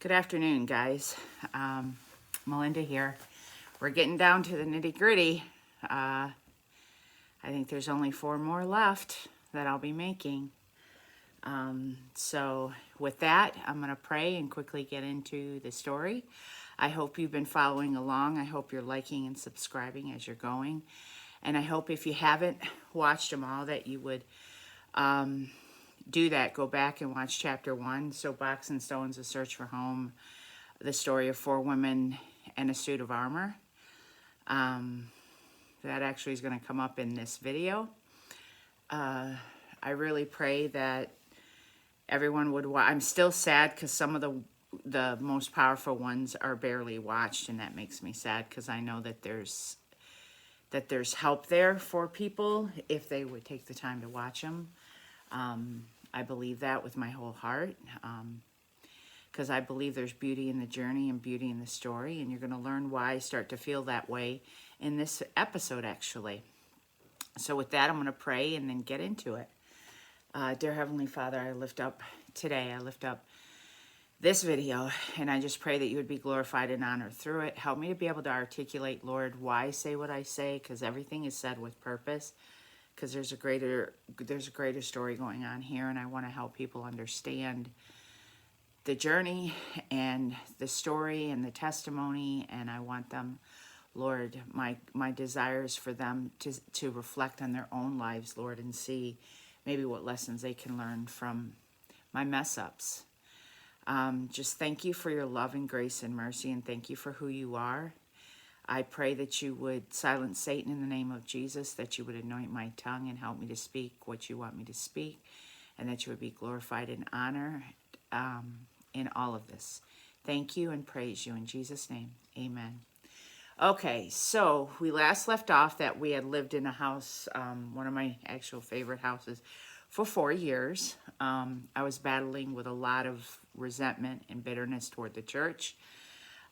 Good afternoon, guys. Melinda here. We're getting down to the nitty gritty. I think there's only 4 more left that I'll be making. So with that, I'm going to pray and quickly get into the story. I hope you've been following along. I hope you're liking and subscribing as you're going. And I hope if you haven't watched them all that you would do that. Go back and watch chapter 1, Soapbox and Stones, A Search for Home, the story of 4 women and a suit of armor. That actually is going to come up in this video. I really pray that everyone would watch. I'm still sad because some of the most powerful ones are barely watched, and that makes me sad because I know that there's help there for people if they would take the time to watch them. I believe that with my whole heart, because I believe there's beauty in the journey and beauty in the story, and you're going to learn why I start to feel that way in this episode, actually. So with that, I'm going to pray and then get into it. Dear Heavenly Father, I lift up this video, and I just pray that you would be glorified and honored through it. Help me to be able to articulate, Lord, why I say what I say, because everything is said with purpose, because there's a greater story going on here, and I want to help people understand the journey and the story and the testimony, and I want them, Lord, my desires for them to reflect on their own lives, Lord, and see maybe what lessons they can learn from my mess ups. Just thank you for your love and grace and mercy, and thank you for who you are. I pray that you would silence Satan in the name of Jesus, that you would anoint my tongue and help me to speak what you want me to speak, and that you would be glorified and honored in all of this. Thank you and praise you in Jesus' name. Amen. Okay, so we last left off that we had lived in a house, one of my actual favorite houses, for 4 years. I was battling with a lot of resentment and bitterness toward the church.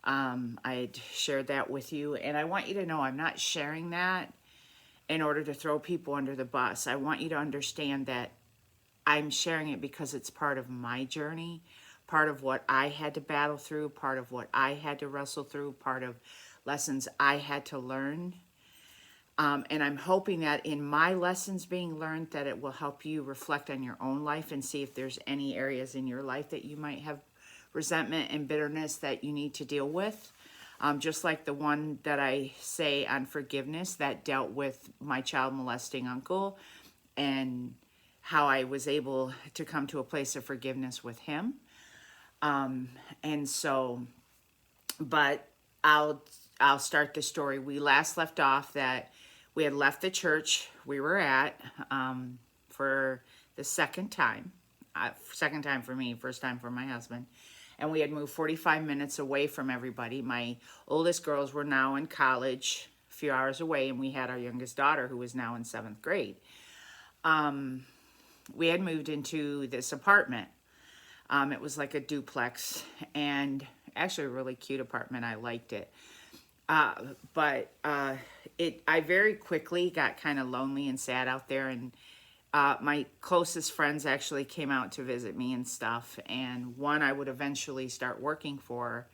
I had shared that with you, and I want you to know I'm not sharing that in order to throw people under the bus. I want you to understand that I'm sharing it because it's part of my journey, part of what I had to battle through, part of what I had to wrestle through, part of lessons I had to learn. And I'm hoping that in my lessons being learned that it will help you reflect on your own life and see if there's any areas in your life that you might have resentment and bitterness that you need to deal with. Just like the one that I say on forgiveness that dealt with my child molesting uncle and how I was able to come to a place of forgiveness with him. But I'll start the story. We last left off that we had left the church we were at for the second time. Second time for me, first time for my husband. And we had moved 45 minutes away from everybody. My oldest girls were now in college, a few hours away, and we had our youngest daughter who was now in 7th grade. We had moved into this apartment. It was like a duplex, and actually a really cute apartment. I liked it. But I very quickly got kind of lonely and sad out there, and my closest friends actually came out to visit me and stuff, and one I would eventually start working for,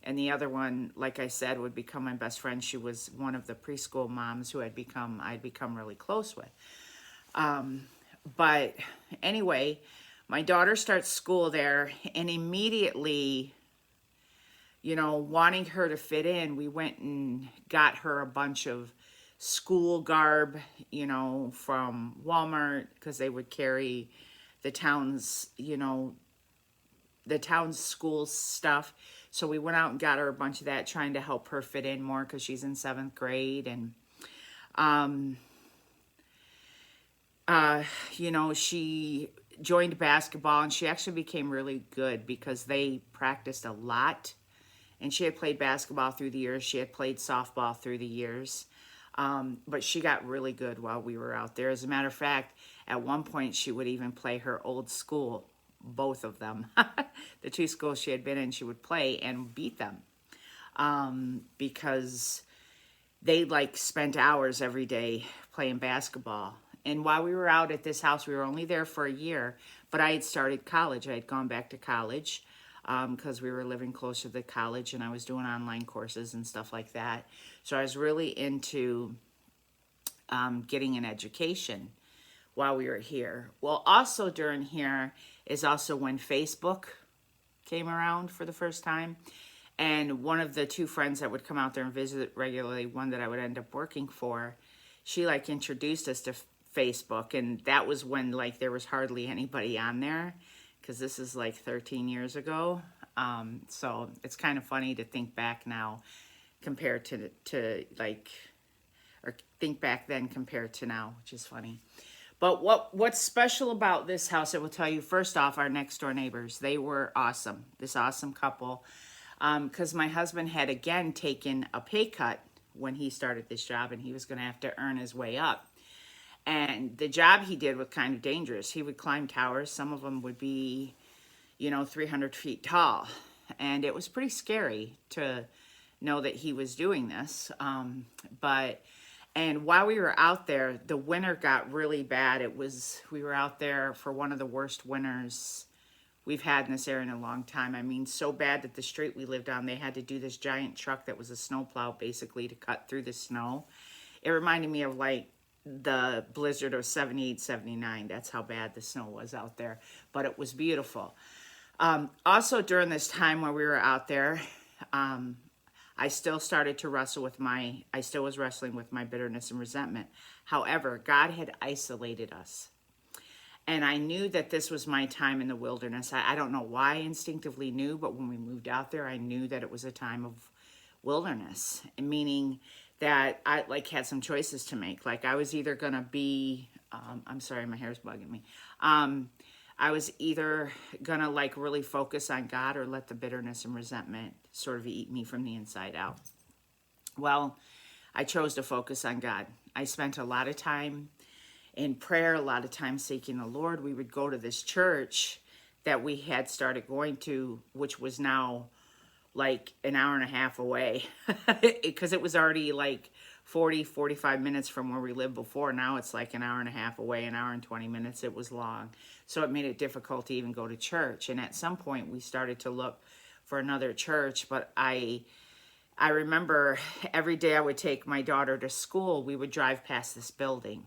and the other one, like I said, would become my best friend. She was one of the preschool moms who I'd become really close with. But anyway, my daughter starts school there, and immediately, you know, wanting her to fit in, we went and got her a bunch of school garb, you know, from Walmart, because they would carry the town's, you know, the town's school stuff. So we went out and got her a bunch of that, trying to help her fit in more because she's in 7th grade. And, you know, she joined basketball, and she actually became really good because they practiced a lot. And she had played basketball through the years. She had played softball through the years. But she got really good while we were out there. As a matter of fact, at one point, she would even play her old school, both of them. The 2 schools she had been in, she would play and beat them. Because they like spent hours every day playing basketball. And while we were out at this house, we were only there for a year, but I had started college. I had gone back to college. because we were living closer to the college and I was doing online courses and stuff like that. So I was really into getting an education while we were here. Well, also during here is also when Facebook came around for the first time. And one of the two friends that would come out there and visit regularly, one that I would end up working for, she like introduced us to Facebook. And that was when like there was hardly anybody on there, because this is like 13 years ago. So it's kind of funny to think back now compared to like, or think back then compared to now, which is funny. But what's special about this house, I will tell you, first off, our next door neighbors, they were awesome. This awesome couple. Because my husband had again taken a pay cut when he started this job, and he was going to have to earn his way up. And the job he did was kind of dangerous. He would climb towers. Some of them would be, 300 feet tall. And it was pretty scary to know that he was doing this. And while we were out there, the winter got really bad. We were out there for one of the worst winters we've had in this area in a long time. I mean, so bad that the street we lived on, they had to do this giant truck that was a snowplow basically to cut through the snow. It reminded me of like the blizzard of 78, 79. That's how bad the snow was out there. But it was beautiful. Also during this time when we were out there, I still started to I still was wrestling with my bitterness and resentment. However, God had isolated us. And I knew that this was my time in the wilderness. I don't know why I instinctively knew, but when we moved out there, I knew that it was a time of wilderness, meaning that I like had some choices to make. Like I was either going to be, I'm sorry, my hair's bugging me. I was either going to like really focus on God or let the bitterness and resentment sort of eat me from the inside out. Well, I chose to focus on God. I spent a lot of time in prayer, a lot of time seeking the Lord. We would go to this church that we had started going to, which was now like an hour and a half away because it was already like 45 minutes from where we lived before. Now it's like an hour and a half away, an hour and 20 minutes. It was long. So it made it difficult to even go to church. And at some point we started to look for another church, but I remember every day I would take my daughter to school, we would drive past this building.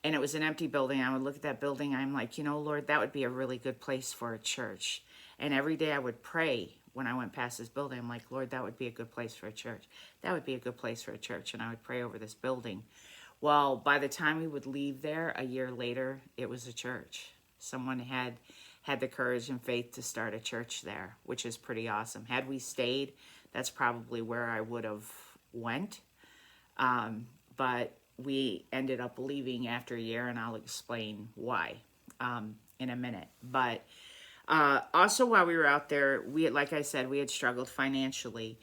And it was an empty building. I would look at that building. I'm like, Lord, that would be a really good place for a church. And every day I would pray when I went past this building. I'm like, Lord, that would be a good place for a church. That would be a good place for a church. And I would pray over this building. Well, by the time we would leave there, a year later, it was a church. Someone had the courage and faith to start a church there, which is pretty awesome. Had we stayed, that's probably where I would have went. But we ended up leaving after a year, and I'll explain why in a minute. But also while we were out there, like I said, we had struggled financially.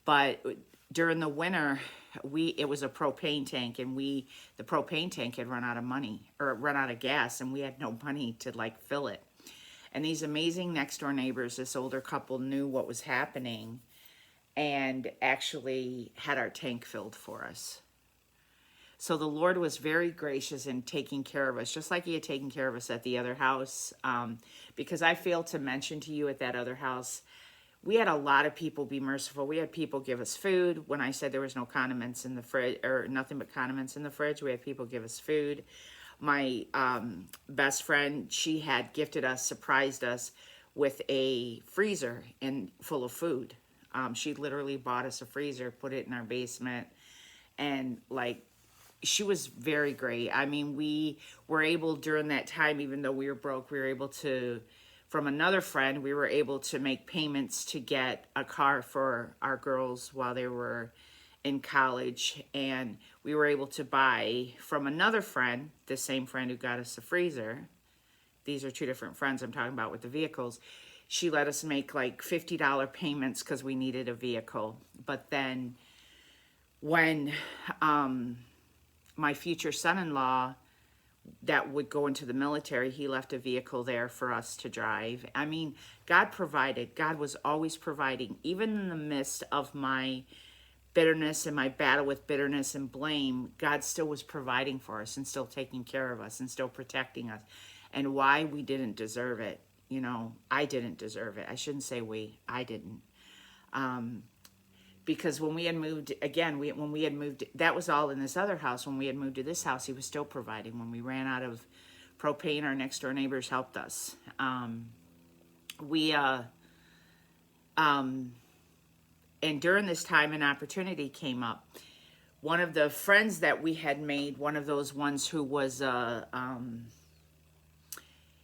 But during the winter, it was a propane tank, and the propane tank had run out of money, or run out of gas, and we had no money to like fill it. And these amazing next door neighbors, this older couple, knew what was happening and actually had our tank filled for us. So the Lord was very gracious in taking care of us, just like he had taken care of us at the other house. Because I failed to mention to you at that other house, we had a lot of people be merciful. We had people give us food. When I said there was no condiments in the fridge, or nothing but condiments in the fridge, we had people give us food. My best friend, she had surprised us with a freezer full of food. She literally bought us a freezer, put it in our basement, and she was very great. I mean, we were able during that time, even though we were broke, we were able to, from another friend, we were able to make payments to get a car for our girls while they were in college. And we were able to buy from another friend, the same friend who got us the freezer. These are two different friends I'm talking about with the vehicles. She let us make like $50 payments because we needed a vehicle. But then when my future son-in-law that would go into the military, he left a vehicle there for us to drive. I mean, God provided. God was always providing. Even in the midst of my bitterness and my battle with bitterness and blame, God still was providing for us and still taking care of us and still protecting us. And why? We didn't deserve it. You know, I didn't deserve it. I shouldn't say we. I didn't. Because when we had moved, again, when we had moved, that was all in this other house. When we had moved to this house, he was still providing. When we ran out of propane, our next door neighbors helped us. And during this time, an opportunity came up. One of the friends that we had made, one of those ones who was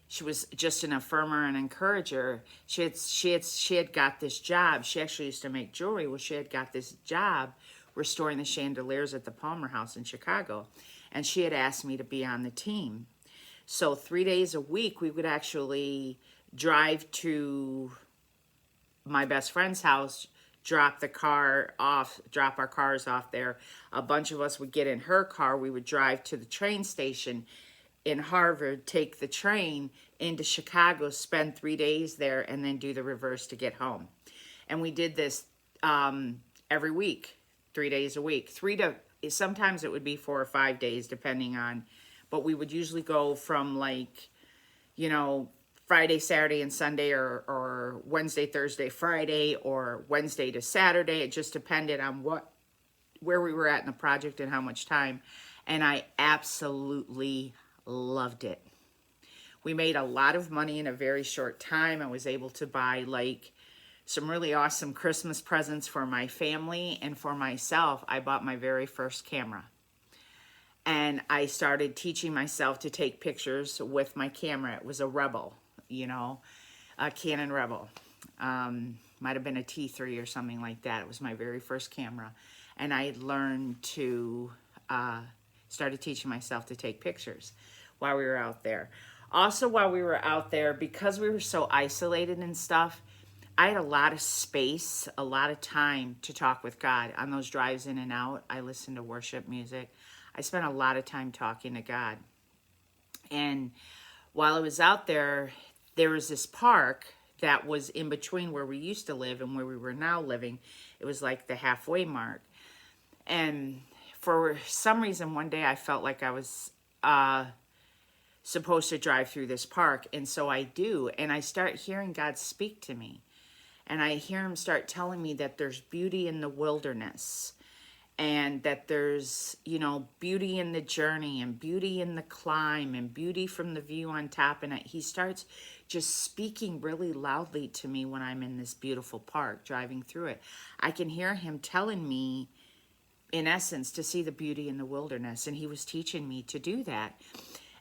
she was just an affirmer and encourager. She had got this job. She actually used to make jewelry. Well, she had got this job restoring the chandeliers at the Palmer House in Chicago, and she had asked me to be on the team. So 3 days a week, we would actually drive to my best friend's house, drop our cars off there. A bunch of us would get in her car. We would drive to the train station in Harvard, take the train into Chicago, spend 3 days there, and then do the reverse to get home. And we did this every week, 3 days a week. Sometimes it would be 4 or 5 days, depending on, but we would usually go from like, you know, Friday, Saturday, and Sunday, or Wednesday, Thursday, Friday, or Wednesday to Saturday. It just depended on where we were at in the project and how much time. And I absolutely loved it. We made a lot of money in a very short time. I was able to buy like some really awesome Christmas presents for my family, and for myself, I bought my very first camera. And I started teaching myself to take pictures with my camera. It was a Rebel, you know, a Canon Rebel. Might have been a T3 or something like that. It was my very first camera. And I learned to, started teaching myself to take pictures while we were out there. Also, while we were out there, because we were so isolated and stuff, I had a lot of space, a lot of time to talk with God. On those drives in and out, I listened to worship music. I spent a lot of time talking to God. And while I was out there, there was this park that was in between where we used to live and where we were now living. It was like the halfway mark. And for some reason, one day I felt like I was supposed to drive through this park. And so I do. And I start hearing God speak to me. And I hear him start telling me that there's beauty in the wilderness. And that there's, you know, beauty in the journey, and beauty in the climb, and beauty from the view on top. And he starts just speaking really loudly to me when I'm in this beautiful park driving through it. I can hear him telling me, in essence, to see the beauty in the wilderness. And he was teaching me to do that.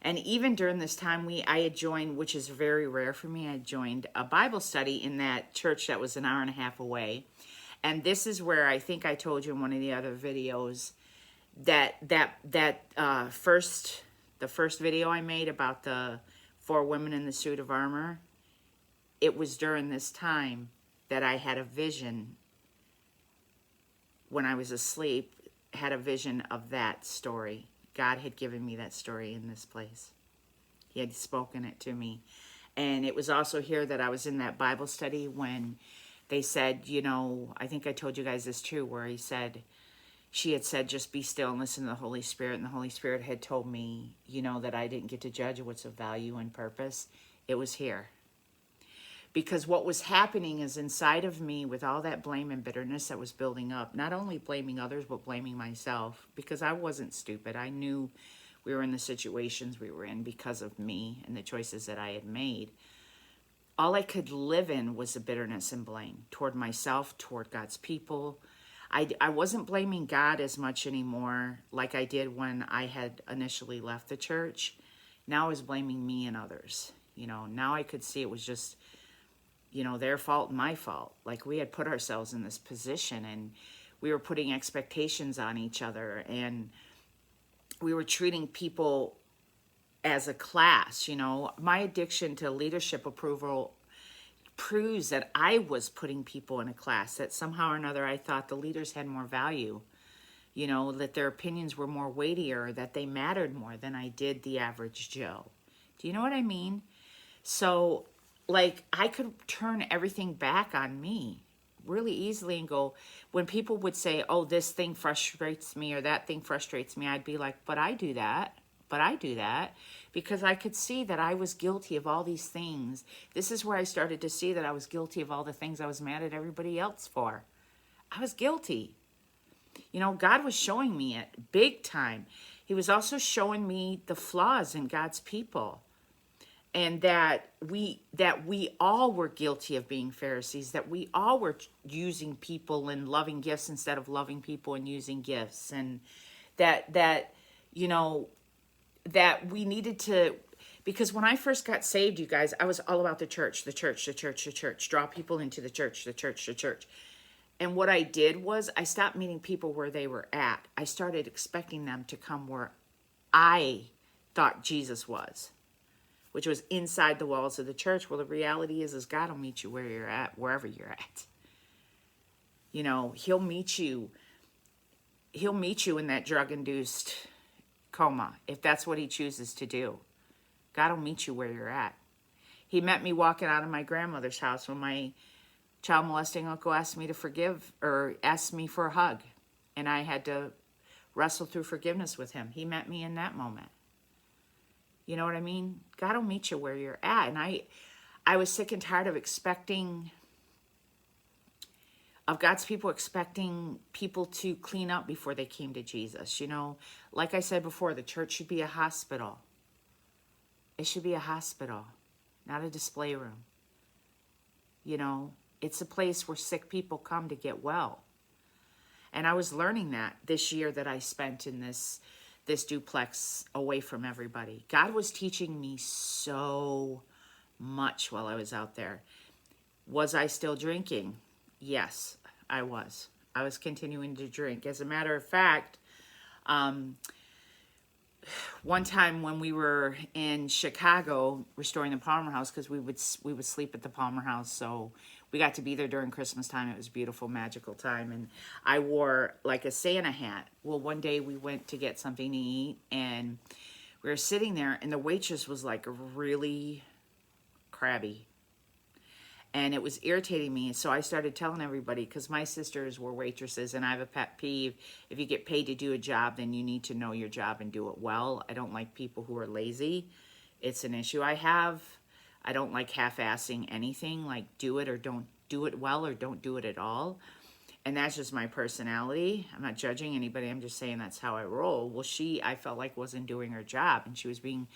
And even during this time, I had joined, which is very rare for me, I joined a Bible study in that church that was an hour and a half away. And this is where I think I told you in one of the other videos that the first video I made about the 4 women in the suit of armor, it was during this time that I had a vision when I was asleep, had a vision of that story. God had given me that story in this place. He had spoken it to me. And it was also here that I was in that Bible study when they said, you know, I think I told you guys this too, where she had said, just be still and listen to the Holy Spirit. And the Holy Spirit had told me, you know, that I didn't get to judge what's of value and purpose. It was here. Because what was happening is inside of me, with all that blame and bitterness that was building up, not only blaming others, but blaming myself, because I wasn't stupid. I knew we were in the situations we were in because of me and the choices that I had made. All I could live in was the bitterness and blame toward myself, toward God's people. I wasn't blaming God as much anymore like I did when I had initially left the church. Now I was blaming me and others. You know, now I could see it was just, you know, their fault and my fault. Like, we had put ourselves in this position and we were putting expectations on each other, and we were treating people as a class. You know, my addiction to leadership approval proves that I was putting people in a class, that somehow or another I thought the leaders had more value, you know, that their opinions were more weightier, that they mattered more than I did the average Joe. Do you know what I mean? So, like, I could turn everything back on me really easily and go, when people would say, oh, this thing frustrates me or that thing frustrates me, I'd be like, but I do that. But I do that because I could see that I was guilty of all these things. This is where I started to see that I was guilty of all the things I was mad at everybody else for. I was guilty. You know, God was showing me it big time. He was also showing me the flaws in God's people. And that we all were guilty of being Pharisees, that we all were using people and loving gifts instead of loving people and using gifts. And that you know, that we needed to, because when I first got saved, you guys, I was all about the church, the church, the church, the church, draw people into the church, the church, the church. And what I did was I stopped meeting people where they were at. I started expecting them to come where I thought Jesus was, which was inside the walls of the church. Well, the reality is God will meet you where you're at, wherever you're at. You know, he'll meet you in that drug-induced coma, if that's what he chooses to do. God will meet you where you're at. He met me walking out of my grandmother's house when my child molesting uncle asked me to forgive, or asked me for a hug. And I had to wrestle through forgiveness with him. He met me in that moment. You know what I mean? God will meet you where you're at. And I was sick and tired of God's people expecting people to clean up before they came to Jesus. You know, like I said before, the church should be a hospital. It should be a hospital, not a display room. You know, it's a place where sick people come to get well. And I was learning that this year that I spent in this duplex away from everybody. God was teaching me so much while I was out there. Was I still drinking? Yes, I was. I was continuing to drink. As a matter of fact, one time when we were in Chicago restoring the Palmer House, because we would sleep at the Palmer House, so we got to be there during Christmas time. It was a beautiful, magical time, and I wore like a Santa hat. Well, one day we went to get something to eat, and we were sitting there, and the waitress was like really crabby, and it was irritating me. So I started telling everybody, because my sisters were waitresses, and I have a pet peeve. If you get paid to do a job, then you need to know your job and do it well. I don't like people who are lazy. It's an issue I have. I don't like half-assing anything, like do it or don't do it well, or don't do it at all. And that's just my personality. I'm not judging anybody. I'm just saying that's how I roll. Well, I felt like wasn't doing her job, and she was being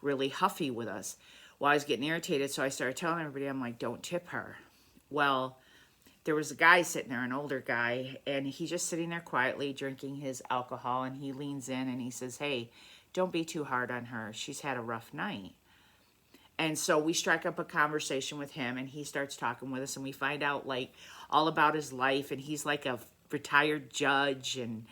really huffy with us. Well, I was getting irritated, so I started telling everybody, I'm like, don't tip her. Well, there was a guy sitting there, an older guy, and he's just sitting there quietly drinking his alcohol, and he leans in and he says, hey, don't be too hard on her. She's had a rough night. And so we strike up a conversation with him, and he starts talking with us, and we find out like all about his life, and he's like a retired judge, and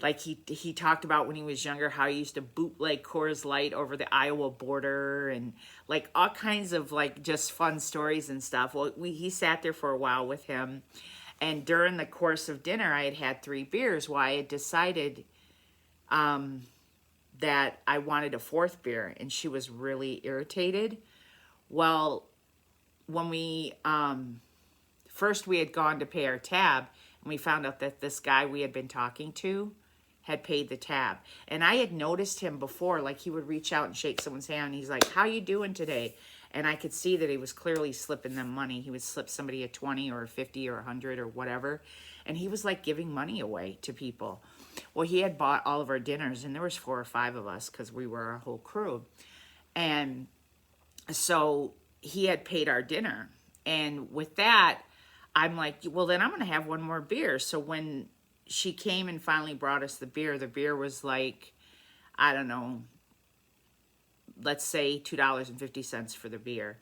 like he talked about when he was younger how he used to bootleg Coors Light over the Iowa border, and like all kinds of like just fun stories and stuff. Well, he sat there for a while with him, and during the course of dinner, I had 3 beers. Well, I had decided that I wanted a 4th beer, and she was really irritated. Well, when we first we had gone to pay our tab, and we found out that this guy we had been talking to had paid the tab. And I had noticed him before, like he would reach out and shake someone's hand, and he's like, how you doing today? And I could see that he was clearly slipping them money. He would slip somebody a 20 or a 50 or 100 or whatever. And he was like giving money away to people. Well, he had bought all of our dinners, and there was 4 or 5 of us because we were a whole crew. And so he had paid our dinner. And with that, I'm like, well, then I'm going to have 1 more beer. So when she came and finally brought us the beer was like, I don't know, let's say $2.50 for the beer.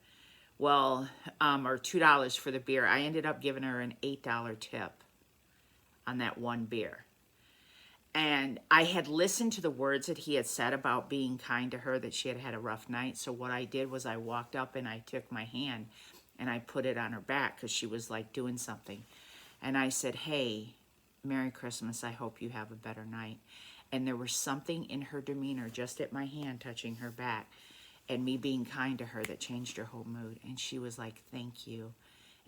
Well, or $2 for the beer. I ended up giving her an $8 tip on that 1 beer. And I had listened to the words that he had said about being kind to her, that she had had a rough night. So what I did was I walked up and I took my hand and I put it on her back because she was like doing something. And I said, hey, Merry Christmas. I hope you have a better night. And there was something in her demeanor, just at my hand touching her back and me being kind to her, that changed her whole mood. And she was like, thank you.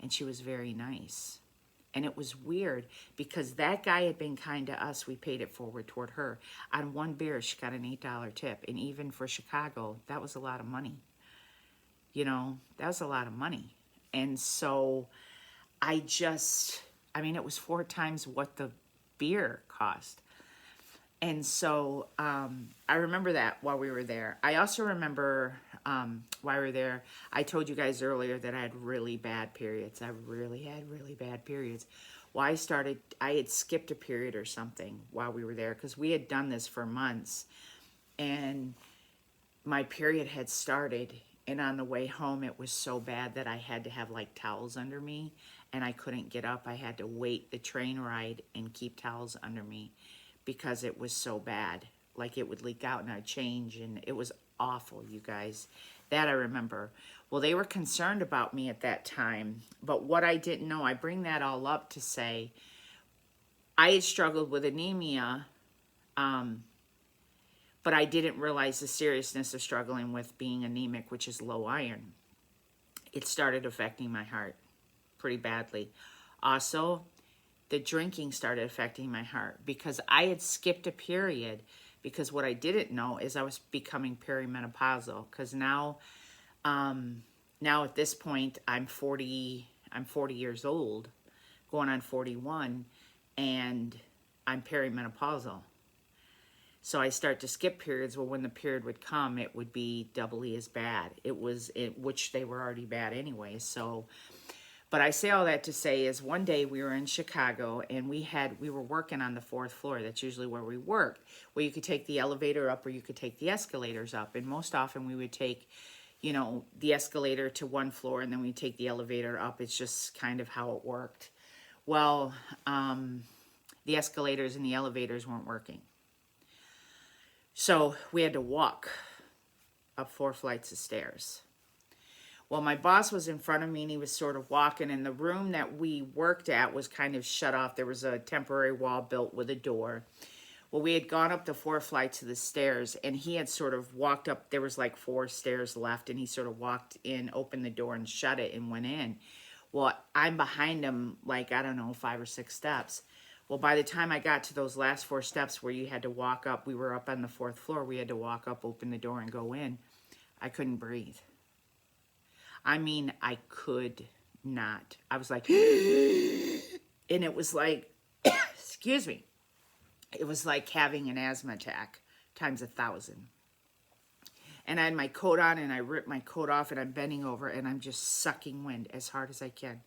And she was very nice. And it was weird because that guy had been kind to us. We paid it forward toward her. On one beer, she got an $8 tip. And even for Chicago, that was a lot of money. You know, that was a lot of money. And so I mean, it was 4 times what the beer cost. And so I remember that while we were there. I also remember while we were there, I told you guys earlier that I had really bad periods. I really had really bad periods. Well, I had skipped a period or something while we were there because we had done this for months. And my period had started. And on the way home, it was so bad that I had to have like towels under me. And I couldn't get up. I had to wait the train ride and keep towels under me, because it was so bad. Like it would leak out and I'd change, and it was awful, you guys. That I remember. Well, they were concerned about me at that time, but what I didn't know, I bring that all up to say, I had struggled with anemia, but I didn't realize the seriousness of struggling with being anemic, which is low iron. It started affecting my heart pretty badly. Also, the drinking started affecting my heart because I had skipped a period, because what I didn't know is I was becoming perimenopausal, because now at this point I'm 40 years old, going on 41, and I'm perimenopausal. So I start to skip periods. Well, when the period would come, it would be doubly as bad. Which they were already bad anyway. So, but I say all that to say is one day we were in Chicago and we were working on the 4th floor. That's usually where we work, where you could take the elevator up or you could take the escalators up. And most often we would take, you know, the escalator to one floor and then we take the elevator up. It's just kind of how it worked. Well, the escalators and the elevators weren't working. So we had to walk up 4 flights of stairs. Well, my boss was in front of me and he was sort of walking, and the room that we worked at was kind of shut off. There was a temporary wall built with a door. Well, we had gone up the 4 flights of the stairs and he had sort of walked up. There was like 4 stairs left, and he sort of walked in, opened the door and shut it and went in. Well, I'm behind him like, I don't know, 5 or 6 steps. Well, by the time I got to those last 4 steps where you had to walk up, we were up on the 4th floor. We had to walk up, open the door, and go in. I couldn't breathe. I mean, I could not. I was like, and it was like, excuse me, it was like having an asthma attack times 1,000. And I had my coat on, and I ripped my coat off, and I'm bending over, and I'm just sucking wind as hard as I can,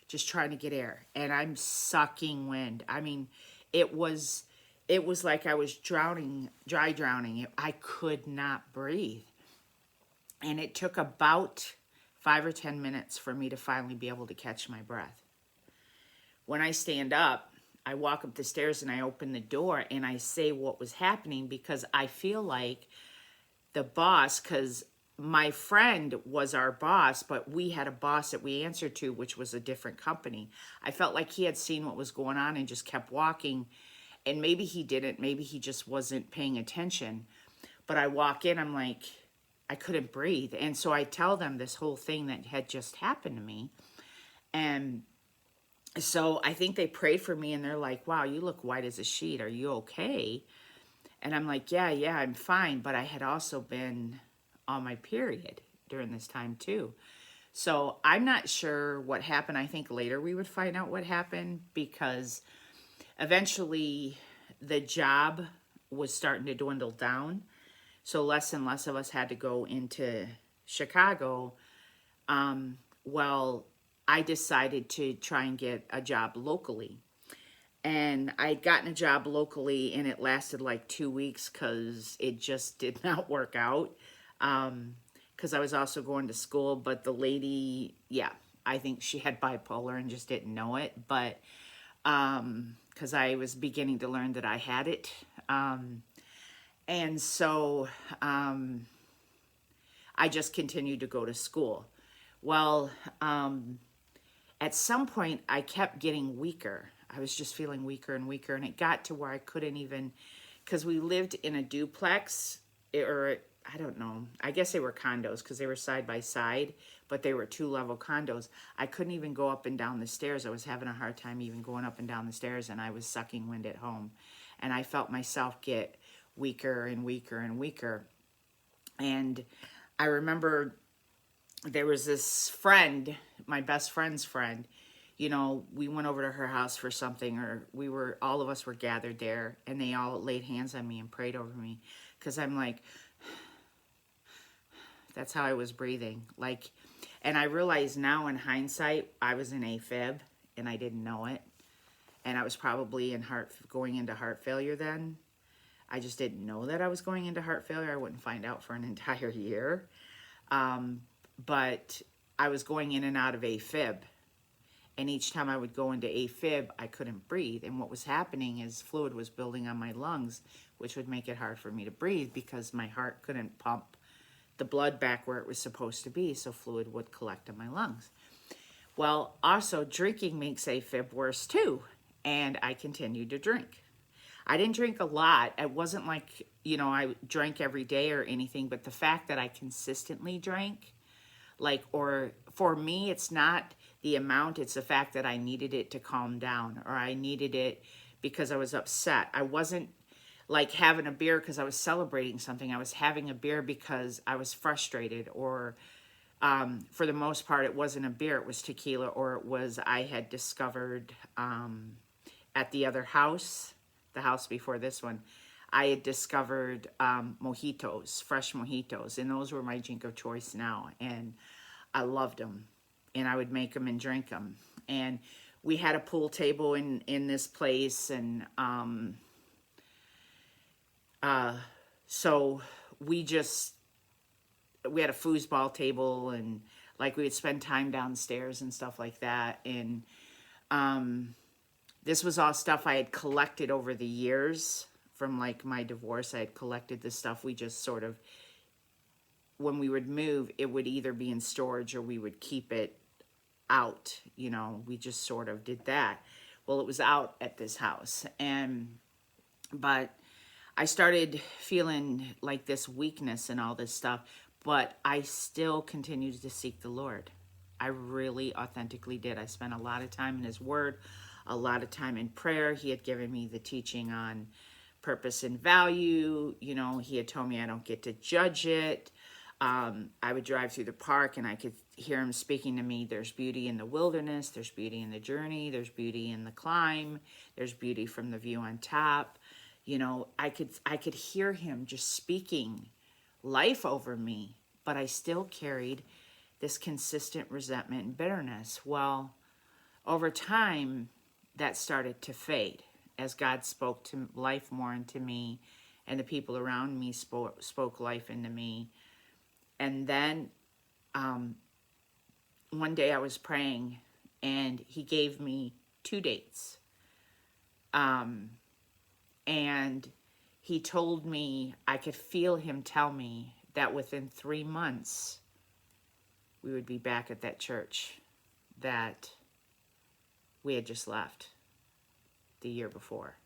just trying to get air. And I'm sucking wind. I mean, it was like I was drowning, dry drowning. I could not breathe. And it took about 5 or 10 minutes for me to finally be able to catch my breath. When I stand up, I walk up the stairs and I open the door and I say what was happening, because I feel like the boss, because my friend was our boss, but we had a boss that we answered to, which was a different company. I felt like he had seen what was going on and just kept walking. And maybe he didn't, maybe he just wasn't paying attention. But I walk in, I'm like, I couldn't breathe. And so I tell them this whole thing that had just happened to me. And so I think they prayed for me, and they're like, wow, you look white as a sheet. Are you okay? And I'm like, yeah, I'm fine. But I had also been on my period during this time too. So I'm not sure what happened. I think later we would find out what happened, because eventually the job was starting to dwindle down. So less and less of us had to go into Chicago. Well, I decided to try and get a job locally. And I'd gotten a job locally, and it lasted like 2 weeks because it just did not work out. Because I was also going to school, but the lady, yeah, I think she had bipolar and just didn't know it. But because I was beginning to learn that I had it. And so I just continued to go to school. Well, at some point I kept getting weaker. I was just feeling weaker and weaker. And it got to where I couldn't even, because we lived in a duplex, or I don't know, I guess they were condos because they were side by side, but they were 2-level condos. I couldn't even go up and down the stairs. I was having a hard time even going up and down the stairs, and I was sucking wind at home. And I felt myself get weaker and weaker and weaker. And I remember there was this friend, my best friend's friend, you know, we went over to her house for something, or all of us were gathered there, and they all laid hands on me and prayed over me, because I'm like, that's how I was breathing. Like, and I realize now in hindsight, I was in AFib and I didn't know it. And I was probably going into heart failure then. I just didn't know that I was going into heart failure. I wouldn't find out for an entire year. But I was going in and out of AFib. And each time I would go into AFib, I couldn't breathe. And what was happening is fluid was building on my lungs, which would make it hard for me to breathe because my heart couldn't pump the blood back where it was supposed to be, so fluid would collect in my lungs. Well, also drinking makes AFib worse too, and I continued to drink. I didn't drink a lot. It wasn't like, you know, I drank every day or anything, but the fact that I consistently drank, like, or for me, it's not the amount, it's the fact that I needed it to calm down, or I needed it because I was upset. I wasn't like having a beer because I was celebrating something. I was having a beer because I was frustrated, or for the most part, it wasn't a beer, it was tequila, or it was, I had discovered at the other house, the house before this one, I had discovered mojitos, fresh mojitos, and those were my drink of choice now, and I loved them, and I would make them and drink them. And we had a pool table in this place, and so we had a foosball table, and like we would spend time downstairs and stuff like that. And this was all stuff I had collected over the years from like my divorce. I had collected this stuff. We just sort of, when we would move, it would either be in storage or we would keep it out. You know, we just sort of did that. Well, it was out at this house, but I started feeling like this weakness and all this stuff, but I still continued to seek the Lord. I really authentically did. I spent a lot of time in His Word, a lot of time in prayer. He had given me the teaching on purpose and value. You know, He had told me I don't get to judge it. I would drive through the park and I could hear Him speaking to me. There's beauty in the wilderness. There's beauty in the journey. There's beauty in the climb. There's beauty from the view on top. You know, I could hear Him just speaking life over me, but I still carried this consistent resentment and bitterness. Well, over time, that started to fade as God spoke to life more into me, and the people around me spoke life into me. And then one day I was praying, and He gave me 2 dates. And He told me, I could feel Him tell me that within 3 months, we would be back at that church that we had just left the year before.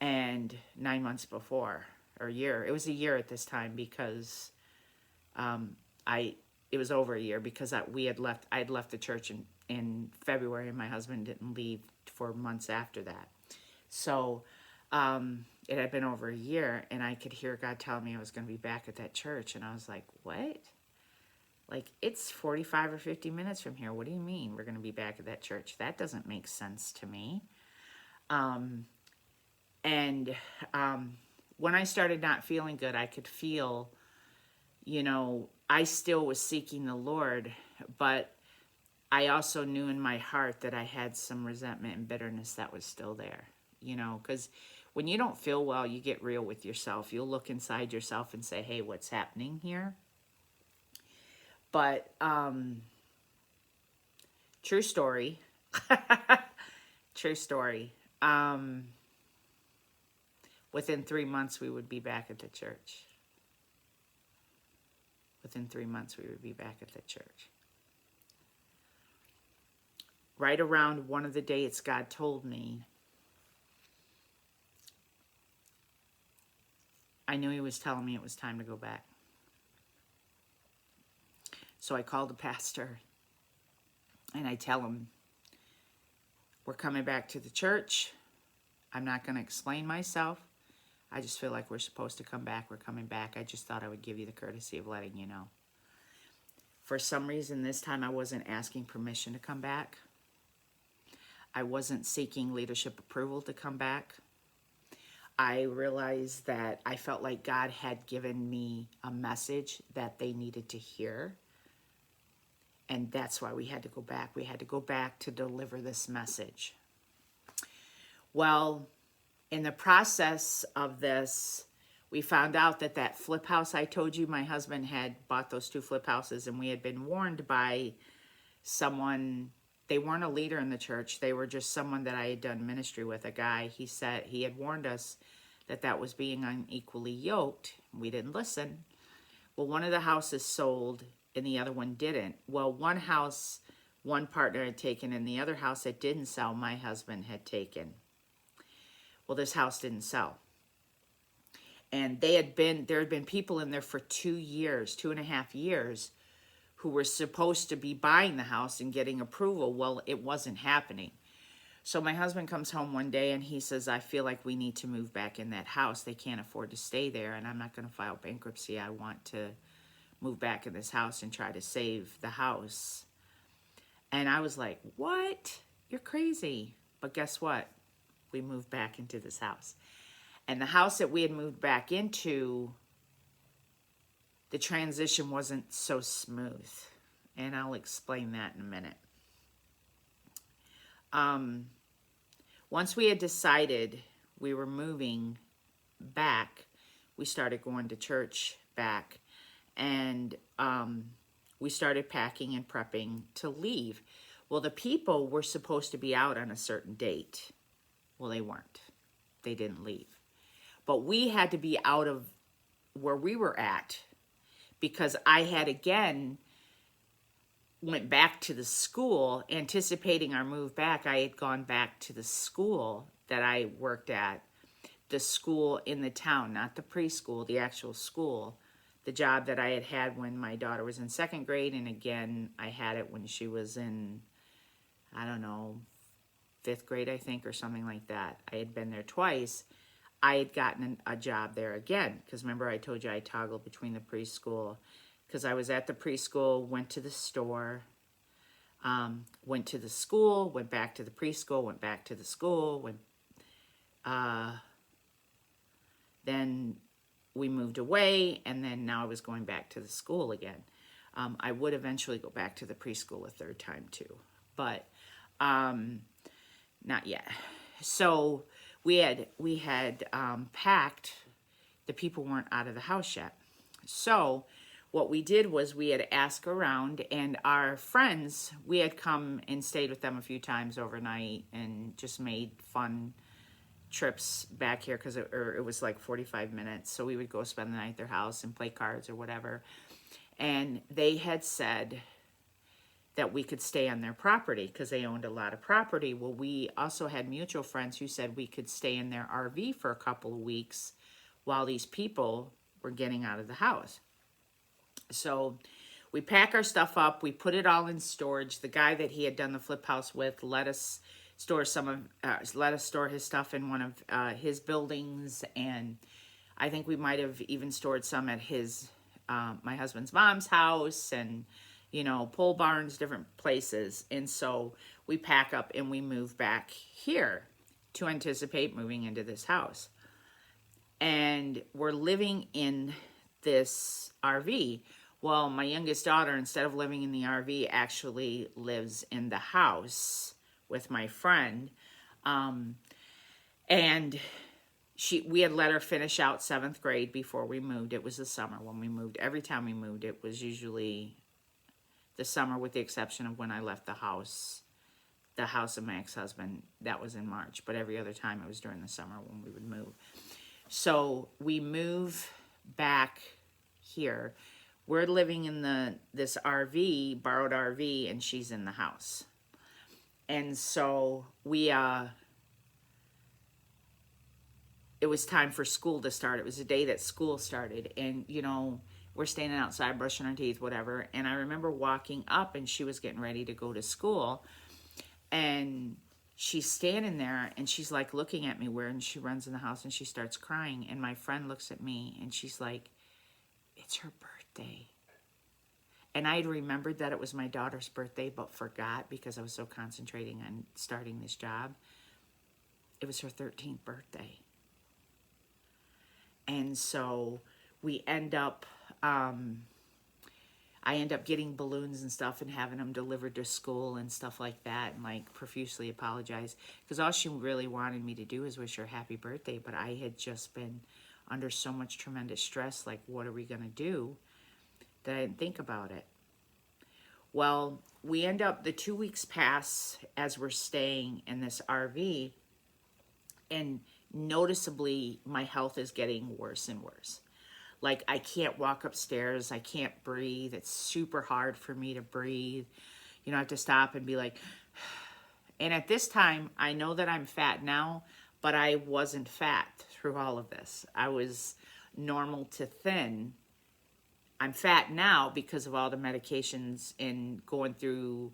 And 9 months before, or a year, it was a year at this time, because it was over a year, because I had left the church in February, and my husband didn't leave for months after that. So it had been over a year, and I could hear God telling me I was going to be back at that church. And I was like, what? Like, it's 45 or 50 minutes from here. What do you mean we're going to be back at that church? That doesn't make sense to me. When I started not feeling good, I could feel, you know, I still was seeking the Lord, but I also knew in my heart that I had some resentment and bitterness that was still there, you know, because when you don't feel well, you get real with yourself. You'll look inside yourself and say, hey, what's happening here? But true story. True story. Within 3 months, we would be back at the church. Within 3 months, we would be back at the church. Right around one of the dates, God told me, I knew He was telling me it was time to go back. So I called the pastor and I tell him, we're coming back to the church. I'm not going to explain myself. I just feel like we're supposed to come back. We're coming back. I just thought I would give you the courtesy of letting you know. For some reason, this time I wasn't asking permission to come back. I wasn't seeking leadership approval to come back. I realized that I felt like God had given me a message that they needed to hear. And that's why we had to go back. We had to go back to deliver this message. Well, in the process of this, we found out that that flip house I told you, my husband had bought those 2 flip houses, and we had been warned by someone. They weren't a leader in the church. They were just someone that I had done ministry with, a guy. He said he had warned us that that was being unequally yoked. We didn't listen. Well, one of the houses sold and the other one didn't. Well, one house, one partner had taken, and the other house that didn't sell, my husband had taken. Well, this house didn't sell. And there had been people in there for 2 years, 2.5 years, who were supposed to be buying the house and getting approval. Well, it wasn't happening. So my husband comes home one day and he says, I feel like we need to move back in that house. They can't afford to stay there, and I'm not going to file bankruptcy. I want to move back in this house and try to save the house. And I was like, what? You're crazy. But guess what? We moved back into this house. And the house that we had moved back into, the transition wasn't so smooth. And I'll explain that in a minute. Once we had decided we were moving back, we started going to church back. And we started packing and prepping to leave. Well, the people were supposed to be out on a certain date. Well, they weren't. They didn't leave. But we had to be out of where we were at, because I had again went back to the school anticipating our move back. I had gone back to the school that I worked at, the school in the town, not the preschool, the actual school, the job that I had had when my daughter was in 2nd grade. And again, I had it when she was in, I don't know, 5th grade, I think, or something like that. I had been there twice. I had gotten a job there again, because remember I told you I toggled between the preschool, because I was at the preschool, went to the store, went to the school, went back to the preschool, went back to the school, then we moved away, and then now I was going back to the school again. I would eventually go back to the preschool a 3rd time too, but not yet. So we had packed. The people weren't out of the house yet. So what we did was we had asked around, and our friends, we had come and stayed with them a few times overnight and just made fun trips back here, because it was like 45 minutes. So we would go spend the night at their house and play cards or whatever. And they had said that we could stay on their property because they owned a lot of property. Well, we also had mutual friends who said we could stay in their RV for a couple of weeks while these people were getting out of the house. So we pack our stuff up. We put it all in storage. The guy that he had done the flip house with let us store his stuff in one of his buildings, and I think we might have even stored some at his my husband's mom's house, and pole barns, different places. And so we pack up and we move back here to anticipate moving into this house. And we're living in this RV. Well, my youngest daughter, instead of living in the RV, actually lives in the house with my friend. And we had let her finish out 7th grade before we moved. It was the summer when we moved. Every time we moved, it was usually the summer, with the exception of when I left the house of my ex-husband. That was in March. But every other time it was during the summer when we would move. So we move back here. We're living in this RV, borrowed RV, and she's in the house. And so it was time for school to start. It was the day that school started. And, we're standing outside brushing our teeth, whatever. And I remember walking up and she was getting ready to go to school. And she's standing there and she's like looking at me weird, and she runs in the house and she starts crying. And my friend looks at me and she's like, it's her birthday. And I had remembered that it was my daughter's birthday, but forgot because I was so concentrating on starting this job. It was her 13th birthday. And so we end up, I end up getting balloons and stuff and having them delivered to school and stuff like that, and like profusely apologize. Because all she really wanted me to do is wish her a happy birthday. But I had just been under so much tremendous stress, like what are we going to do, that I didn't think about it. Well, we end up, the 2 weeks pass as we're staying in this RV, and noticeably my health is getting worse and worse. Like I can't walk upstairs, I can't breathe, it's super hard for me to breathe. You know, I have to stop and be like, and at this time, I know that I'm fat now, but I wasn't fat through all of this. I was normal to thin. I'm fat now because of all the medications and going through,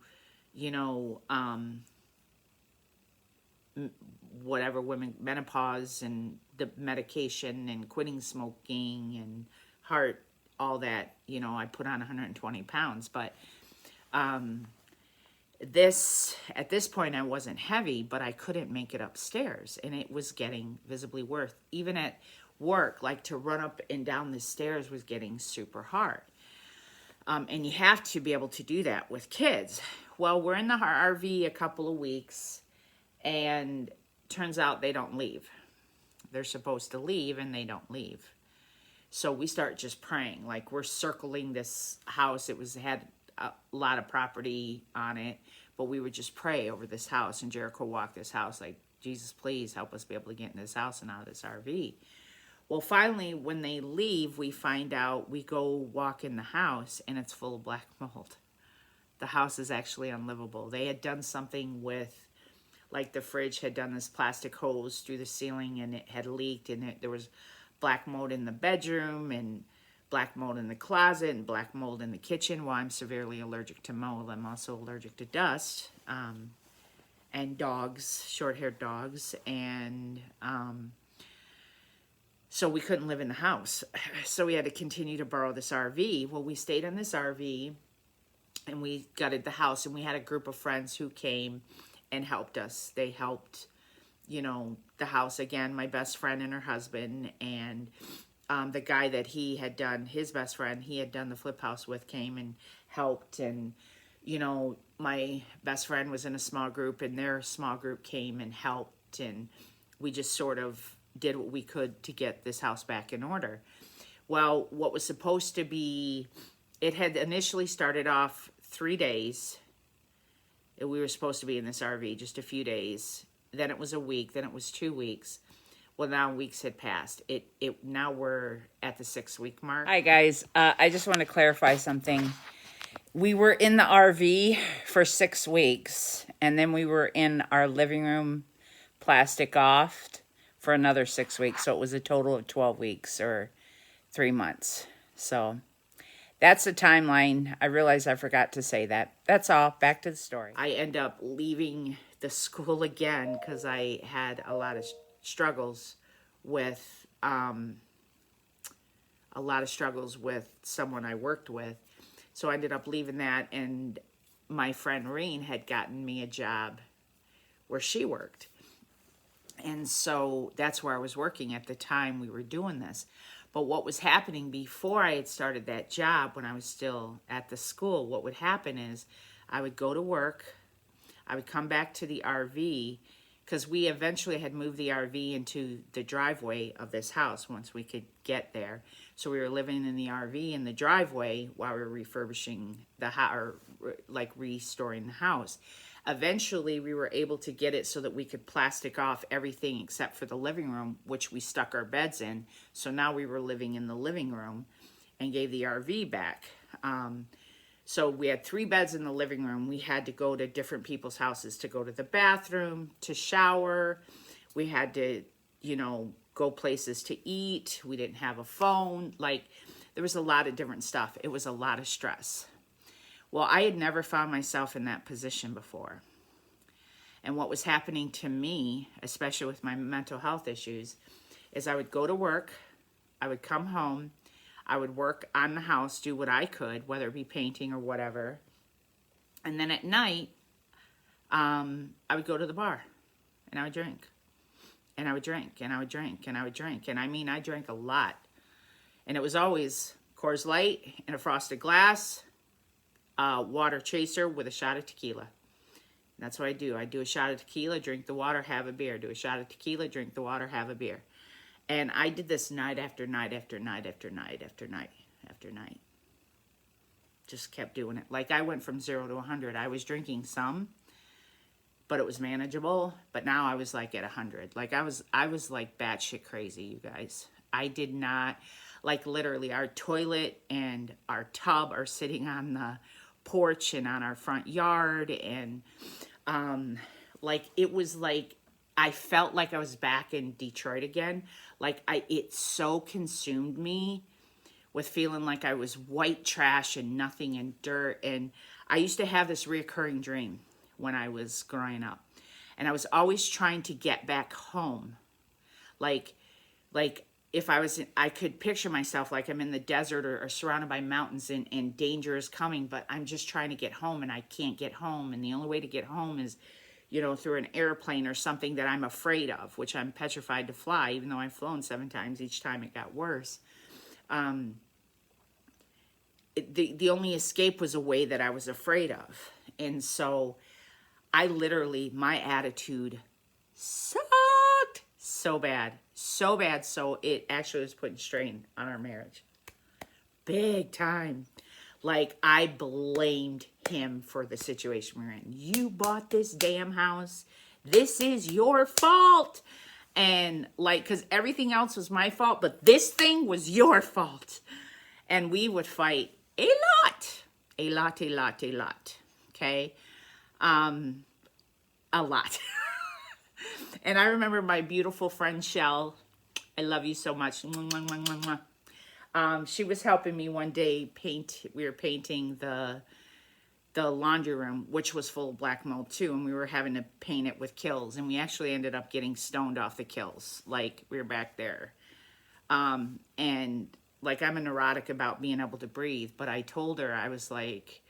you know, whatever, women, menopause and the medication and quitting smoking and heart, all that, you know, I put on 120 pounds. But at this point I wasn't heavy, but I couldn't make it upstairs, and it was getting visibly worse. Even at work, like to run up and down the stairs was getting super hard. And you have to be able to do that with kids. Well, we're in the RV a couple of weeks, and turns out they don't leave. They're supposed to leave and they don't leave. So we start just praying. Like we're circling this house. Had a lot of property on it, but we would just pray over this house. And Jericho walked this house like, Jesus, please help us be able to get in this house and out of this RV. Well, finally, when they leave, we find out, we go walk in the house and it's full of black mold. The house is actually unlivable. They had done something with, like the fridge had done this plastic hose through the ceiling and it had leaked, and there was black mold in the bedroom and black mold in the closet and black mold in the kitchen. Well, I'm severely allergic to mold. I'm also allergic to dust and dogs, short-haired dogs. And so we couldn't live in the house. So we had to continue to borrow this RV. Well, we stayed in this RV and we gutted the house, and we had a group of friends who came and helped us. They helped, you know, the house again, my best friend and her husband, and the guy that he had done, his best friend, he had done the flip house with, came and helped. And, you know, my best friend was in a small group, and their small group came and helped, and we just sort of did what we could to get this house back in order. Well, what was supposed to be, it had initially started off 3 days. We were supposed to be in this RV just a few days. Then it was a week. Then it was 2 weeks. Well, now weeks had passed. Now we're at the 6-week mark. Hi, guys. I just want to clarify something. We were in the RV for 6 weeks, and then we were in our living room, plastic off, for another 6 weeks. So it was a total of 12 weeks or 3 months. So that's the timeline. I realized I forgot to say that. That's all. Back to the story. I end up leaving the school again because I had a lot of struggles with someone I worked with. So I ended up leaving that, and my friend Reen had gotten me a job where she worked. And so that's where I was working at the time we were doing this. But what was happening before I had started that job, when I was still at the school, what would happen is I would go to work, I would come back to the RV, because we eventually had moved the RV into the driveway of this house once we could get there. So we were living in the RV in the driveway while we were refurbishing the house, or like restoring the house. Eventually, we were able to get it so that we could plastic off everything except for the living room, which we stuck our beds in. So now we were living in the living room and gave the RV back. So we had 3 beds in the living room. We had to go to different people's houses to go to the bathroom, to shower. We had to, you know, go places to eat. We didn't have a phone. Like, There was a lot of different stuff. It was a lot of stress. Well, I had never found myself in that position before. And what was happening to me, especially with my mental health issues, is I would go to work, I would come home, I would work on the house, do what I could, whether it be painting or whatever. And then at night, I would go to the bar and I would drink. And I would drink and I would drink and I would drink. And I mean, I drank a lot. And it was always Coors Light in a frosted glass, water chaser with a shot of tequila. That's what I do. I do a shot of tequila, drink the water, have a beer. Do a shot of tequila, drink the water, have a beer. And I did this night after night after night after night after night after night. Just kept doing it. Like I went from 0 to 100. I was drinking some, but it was manageable. But now I was like at 100. Like I was like batshit crazy, you guys. I did not, like literally our toilet and our tub are sitting on the porch and on our front yard. And like it was like, I felt like I was back in Detroit again. Like it so consumed me with feeling like I was white trash and nothing and dirt. And I used to have this reoccurring dream when I was growing up. And I was always trying to get back home. Like if I could picture myself like I'm in the desert or surrounded by mountains and danger is coming, but I'm just trying to get home and I can't get home. And the only way to get home is, through an airplane or something that I'm afraid of, which I'm petrified to fly, even though I've flown 7 times. Each time it got worse. The only escape was a way that I was afraid of. And so I literally, my attitude sucked so bad. So bad, so it actually was putting strain on our marriage. Big time. Like, I blamed him for the situation we're in. You bought this damn house. This is your fault. And, like, because everything else was my fault, but this thing was your fault. And we would fight a lot. A lot, a lot, a lot. Okay? A lot. And I remember my beautiful friend, Shell. I love you so much. She was helping me one day paint. We were painting the laundry room, which was full of black mold too. And we were having to paint it with kills. And we actually ended up getting stoned off the kills. Like, we were back there. And like, I'm a neurotic about being able to breathe. But I told her, I was like,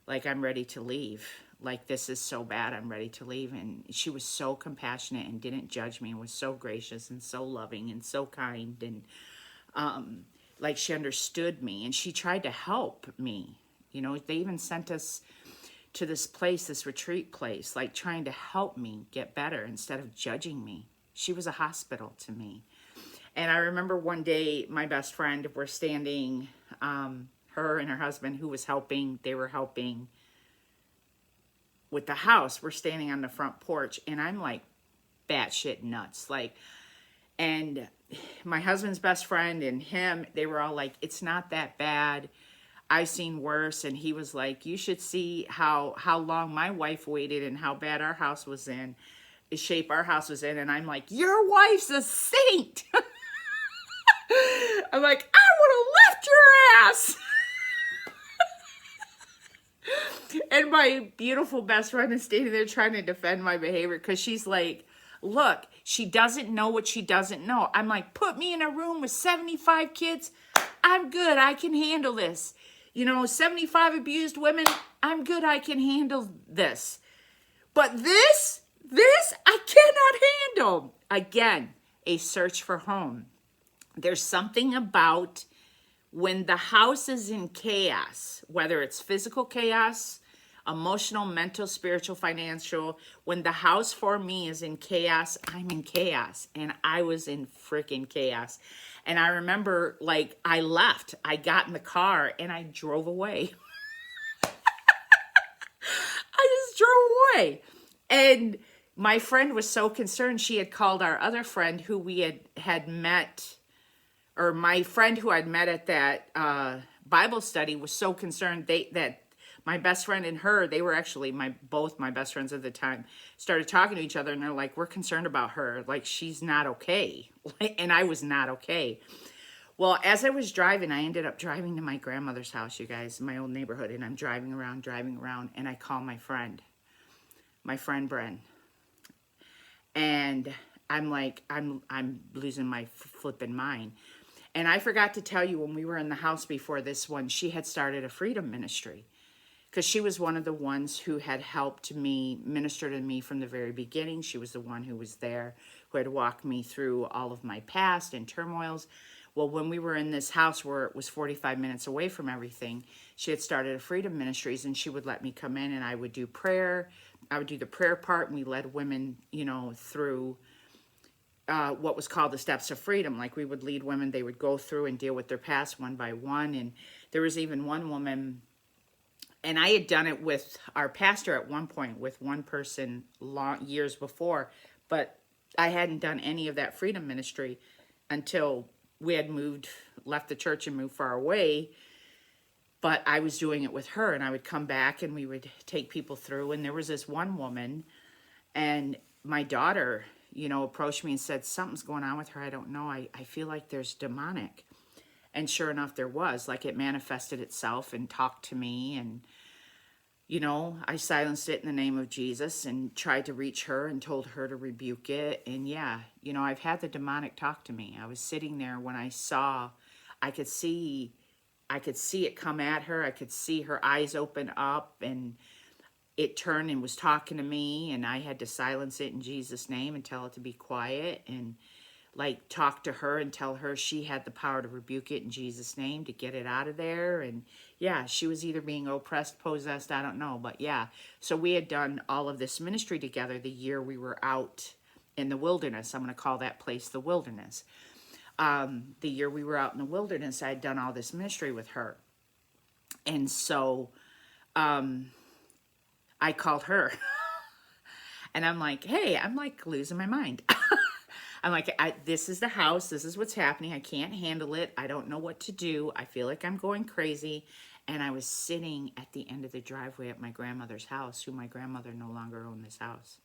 I'm ready to leave. Like, this is so bad, I'm ready to leave. And she was so compassionate and didn't judge me and was so gracious and so loving and so kind. And like, she understood me and she tried to help me. They even sent us to this place, this retreat place, like trying to help me get better instead of judging me. She was a hospital to me. And I remember one day, my best friend, we're standing, her and her husband who was helping, they were helping with the house. We're standing on the front porch and I'm like batshit nuts. Like, and my husband's best friend and him, they were all like, it's not that bad. I've seen worse. And he was like, you should see how long my wife waited and how bad our house was in, the shape our house was in. And I'm like, your wife's a saint. I'm like, I would have left your ass. And my beautiful best friend is standing there trying to defend my behavior because she's like, look, she doesn't know what she doesn't know. I'm like, put me in a room with 75 kids. I'm good. I can handle this. 75 abused women. I'm good. I can handle this. But this I cannot handle. Again, a search for home. There's something about when the house is in chaos, whether it's physical chaos, emotional, mental, spiritual, financial, when the house for me is in chaos, I'm in chaos. And I was in freaking chaos. And I remember, like, I left. I got in the car and I drove away. I just drove away. And my friend was so concerned. She had called our other friend who we had met, or my friend who I'd met at that Bible study was so concerned that my best friend and her, they were actually both my best friends at the time, started talking to each other and they're like, we're concerned about her. Like, she's not okay. And I was not okay. Well, as I was driving, I ended up driving to my grandmother's house, you guys, my old neighborhood, and I'm driving around, and I call my friend Bren, and I'm like, I'm losing my flipping mind. And I forgot to tell you, when we were in the house before this one, she had started a freedom ministry, because she was one of the ones who had helped me minister to me from the very beginning. She was the one who was there, who had walked me through all of my past and turmoils. Well, when we were in this house where it was 45 minutes away from everything, she had started a freedom ministries, and she would let me come in and I would do prayer. I would do the prayer part, and we led women, through what was called the steps of freedom. Like, we would lead women, they would go through and deal with their past one by one. And there was even one woman, and I had done it with our pastor at one point, with one person years before, but I hadn't done any of that freedom ministry until we had left the church and moved far away. But I was doing it with her, and I would come back and we would take people through. And there was this one woman, and my daughter, approached me and said, something's going on with her. I don't know. I feel like there's demonic. And sure enough, there was. Like, it manifested itself and talked to me. And, I silenced it in the name of Jesus and tried to reach her and told her to rebuke it. And yeah, I've had the demonic talk to me. I was sitting there when I could see it come at her. I could see her eyes open up, and it turned and was talking to me, and I had to silence it in Jesus' name and tell it to be quiet, and talk to her and tell her she had the power to rebuke it in Jesus' name, to get it out of there. And yeah, she was either being oppressed, possessed, I don't know. But yeah, so we had done all of this ministry together the year we were out in the wilderness. I'm going to call that place the wilderness. The year we were out in the wilderness, I had done all this ministry with her. And so I called her and I'm like, hey, I'm like losing my mind. I'm like, this is the house. This is what's happening. I can't handle it. I don't know what to do. I feel like I'm going crazy. And I was sitting at the end of the driveway at my grandmother's house, who my grandmother no longer owned this house.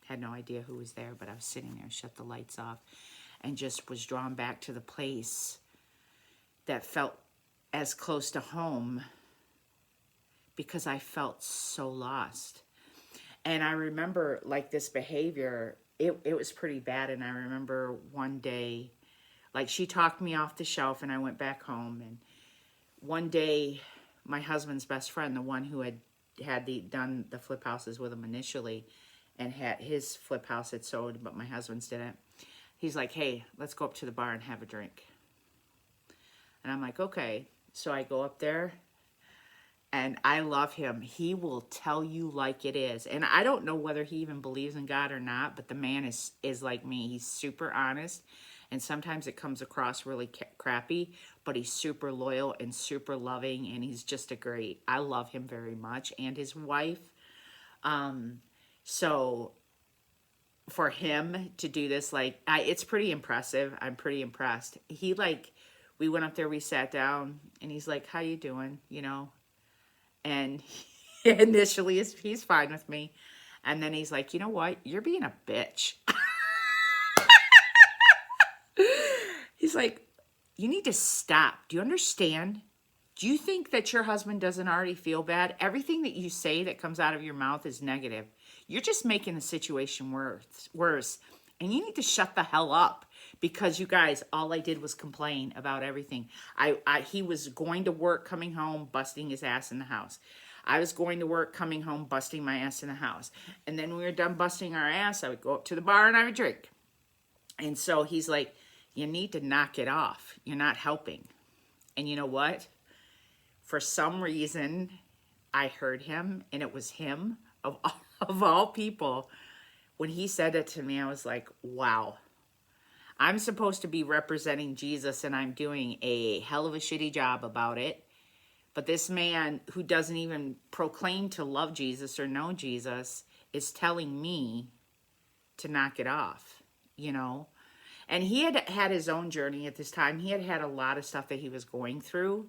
Had no idea who was there, but I was sitting there, shut the lights off, and just was drawn back to the place that felt as close to home, because I felt so lost. And I remember, this behavior, it was pretty bad. And I remember one day, she talked me off the shelf, and I went back home. And one day, my husband's best friend, the one who had done the flip houses with him initially, and had his flip house had sold, but my husband's didn't. He's like, hey, let's go up to the bar and have a drink. And I'm like, okay. So I go up there, and I love him. He will tell you like it is. And I don't know whether he even believes in God or not, but the man is like me. He's super honest, and sometimes it comes across really crappy, but he's super loyal and super loving, and he's just I love him very much, and his wife. So for him to do this, it's pretty impressive. I'm pretty impressed. We went up there, we sat down, and he's like, how you doing? And initially he's fine with me. And then he's like, you know what? You're being a bitch. He's like, you need to stop. Do you understand? Do you think that your husband doesn't already feel bad? Everything that you say that comes out of your mouth is negative. You're just making the situation worse. And you need to shut the hell up, because you guys, all I did was complain about everything. He was going to work, coming home, busting his ass in the house. I was going to work, coming home, busting my ass in the house. And then when we were done busting our ass, I would go up to the bar and I would drink. And so he's like, you need to knock it off. You're not helping. And you know what? For some reason, I heard him, and it was him of all people. When he said it to me, I was like, wow. I'm supposed to be representing Jesus, and I'm doing a hell of a shitty job about it. But this man who doesn't even proclaim to love Jesus or know Jesus is telling me to knock it off, And he had his own journey at this time. He had a lot of stuff that he was going through.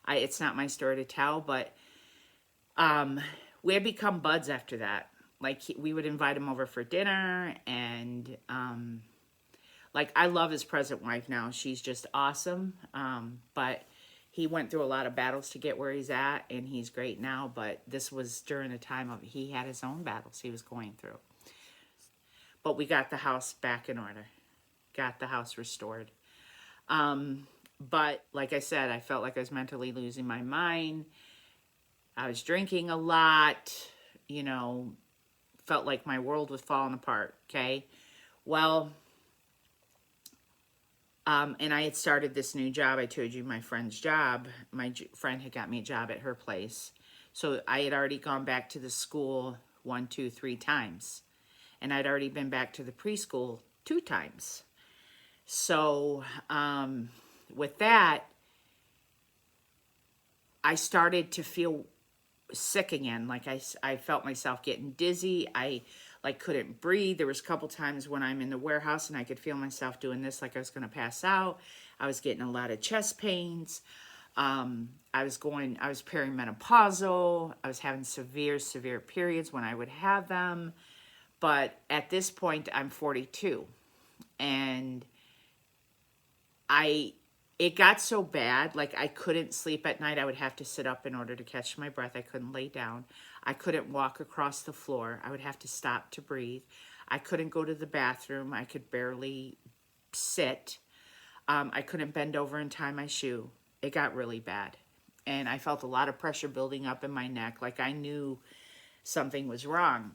It's not my story to tell, but we had become buds after that. We would invite him over for dinner, and like, I love his present wife now. She's just awesome. But he went through a lot of battles to get where he's at, and he's great now. But this was during a time of, he had his own battles he was going through. But we got the house back in order, got the house restored. But like I said, I felt like I was mentally losing my mind. I was drinking a lot, you know, felt like my world was falling apart, okay? Well, and I had started this new job. I told you, my friend's job. My friend had got me a job at her place. So I had already gone back to the school 1, 2, 3 times. And I'd already been back to the preschool 2 times. So with that, I started to feel sick again. Like I felt myself getting dizzy. I like couldn't breathe. There was a couple times when I'm in the warehouse and I could feel myself doing this, like I was going to pass out. I was getting a lot of chest pains. I was perimenopausal. I was having severe periods when I would have them. But at this point, I'm 42, and it got so bad, like I couldn't sleep at night. I would have to sit up in order to catch my breath. I couldn't lay down. I couldn't walk across the floor. I would have to stop to breathe. I couldn't go to the bathroom. I could barely sit. I couldn't bend over and tie my shoe. It got really bad. And I felt a lot of pressure building up in my neck. Like I knew something was wrong.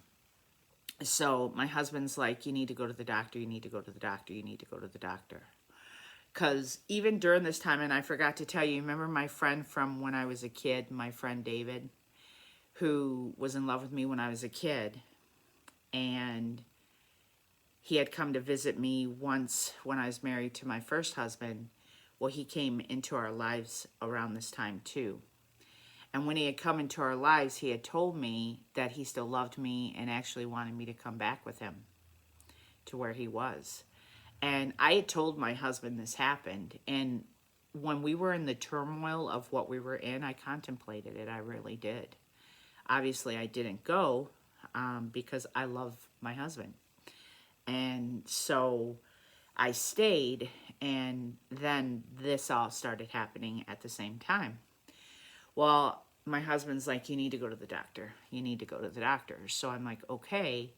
So my husband's like, you need to go to the doctor. You need to go to the doctor. You need to go to the doctor. Because even during this time, and I forgot to tell you, remember my friend from when I was a kid, my friend David, who was in love with me when I was a kid. And he had come to visit me once when I was married to my first husband. Well, he came into our lives around this time too. And when he had come into our lives, he had told me that he still loved me and actually wanted me to come back with him to where he was. And I had told my husband this happened. And when we were in the turmoil of what we were in, I contemplated it. I really did. Obviously, I didn't go because I love my husband. And so I stayed, and then this all started happening at the same time. Well, my husband's like, you need to go to the doctor. You need to go to the doctor. So I'm like, okay.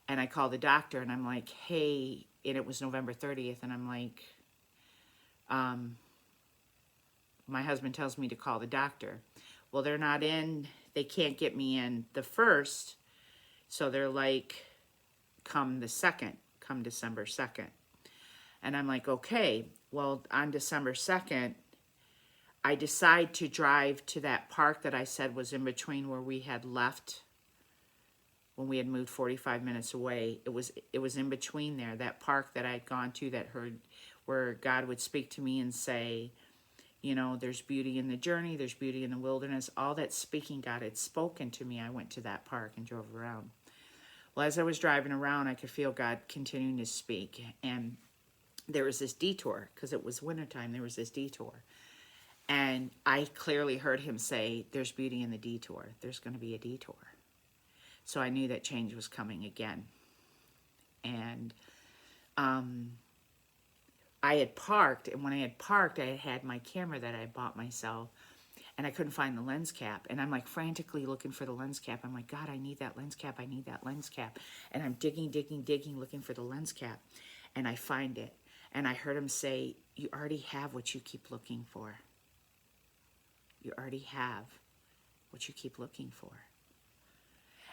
And I call the doctor, and I'm like, hey, and it was November 30th, and I'm like, my husband tells me to call the doctor. Well, they're not in, they can't get me in the 1st, so they're like, come the 2nd, come December 2nd. And I'm like, okay. Well, on December 2nd, I decide to drive to that park that I said was in between where we had left when we had moved 45 minutes away. It was in between there, that park that I had gone to that heard where God would speak to me and say, you know, there's beauty in the journey, there's beauty in the wilderness. All that speaking God had spoken to me, I went to that park and drove around. Well, as I was driving around, I could feel God continuing to speak. And there was this detour, because it was wintertime, there was this detour. And I clearly heard him say, there's beauty in the detour. There's going to be a detour. So I knew that change was coming again. And I had parked, and when I had parked, I had my camera that I bought myself, and I couldn't find the lens cap. And I'm like frantically looking for the lens cap. I'm like, God, I need that lens cap. I need that lens cap. And I'm digging, looking for the lens cap. And I find it. And I heard him say, you already have what you keep looking for. You already have what you keep looking for.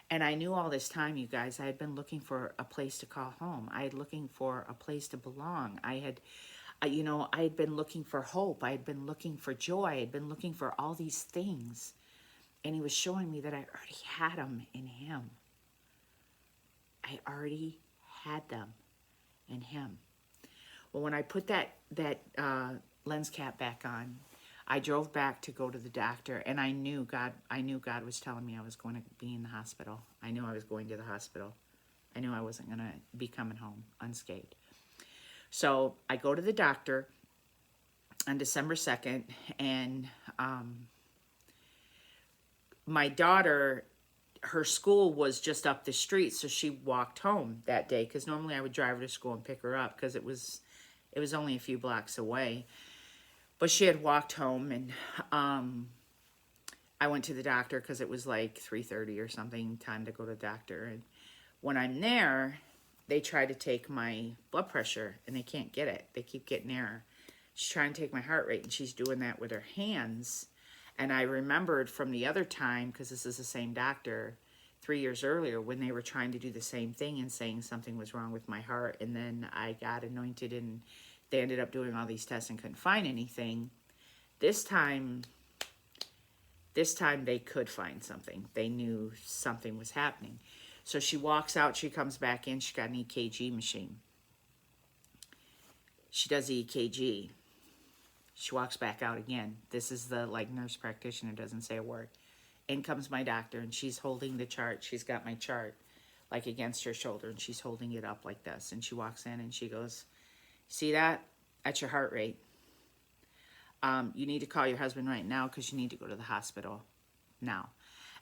And I knew all this time, you guys, I had been looking for a place to call home. I had looking for a place to belong. I had been looking for hope. I had been looking for joy. I had been looking for all these things. And he was showing me that I already had them in him. I already had them in him. Well, when I put that lens cap back on, I drove back to go to the doctor, and I knew God was telling me I was going to be in the hospital. I knew I was going to the hospital. I knew I wasn't going to be coming home unscathed. So I go to the doctor on December 2nd, and my daughter, her school was just up the street, so she walked home that day, because normally I would drive her to school and pick her up, because it was It was only a few blocks away. But she had walked home, and I went to the doctor because it was like 3:30 or something, time to go to the doctor. And when I'm there, they try to take my blood pressure, and they can't get it. They keep getting error. She's trying to take my heart rate, and she's doing that with her hands. And I remembered from the other time, because this is the same doctor, 3 years earlier, when they were trying to do the same thing and saying something was wrong with my heart. And then I got anointed, and they ended up doing all these tests and couldn't find anything. This time they could find something. They knew something was happening. So she walks out, she comes back in, she got an EKG machine. She does the EKG. She walks back out again. This is the nurse practitioner, doesn't say a word. In comes my doctor, and she's holding the chart. She's got my chart against her shoulder, and she's holding it up like this. And she walks in and she goes, "See that? That's your heart rate. You need to call your husband right now because you need to go to the hospital now."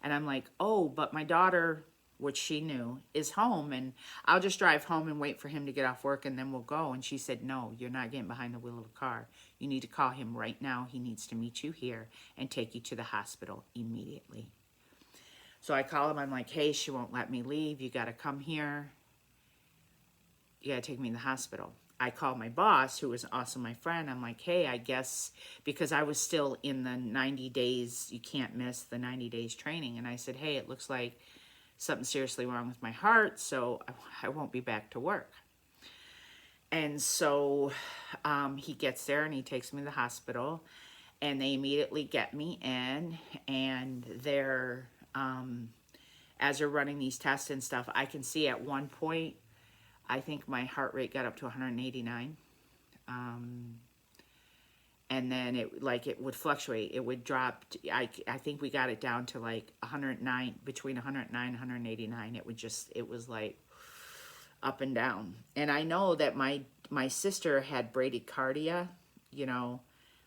And I'm like, "Oh, but my daughter," which she knew, "is home, and I'll just drive home and wait for him to get off work, and then we'll go." And she said, "No, you're not getting behind the wheel of a car. You need to call him right now. He needs to meet you here and take you to the hospital immediately." So I call him. I'm like, "Hey, she won't let me leave. You got to come here. You got to take me to the hospital." I called my boss, who was also my friend. I'm like, "Hey, I guess," because I was still in the 90 days, you can't miss the 90 days training. And I said, "Hey, it looks like something seriously wrong with my heart, so I won't be back to work." And so he gets there and he takes me to the hospital, and they immediately get me in, and they're, as they're running these tests and stuff, I can see at one point, I think my heart rate got up to 189. And then it would fluctuate. It would drop. I think we got it down to 109, between 109 and 189. It was up and down. And I know that my sister had bradycardia.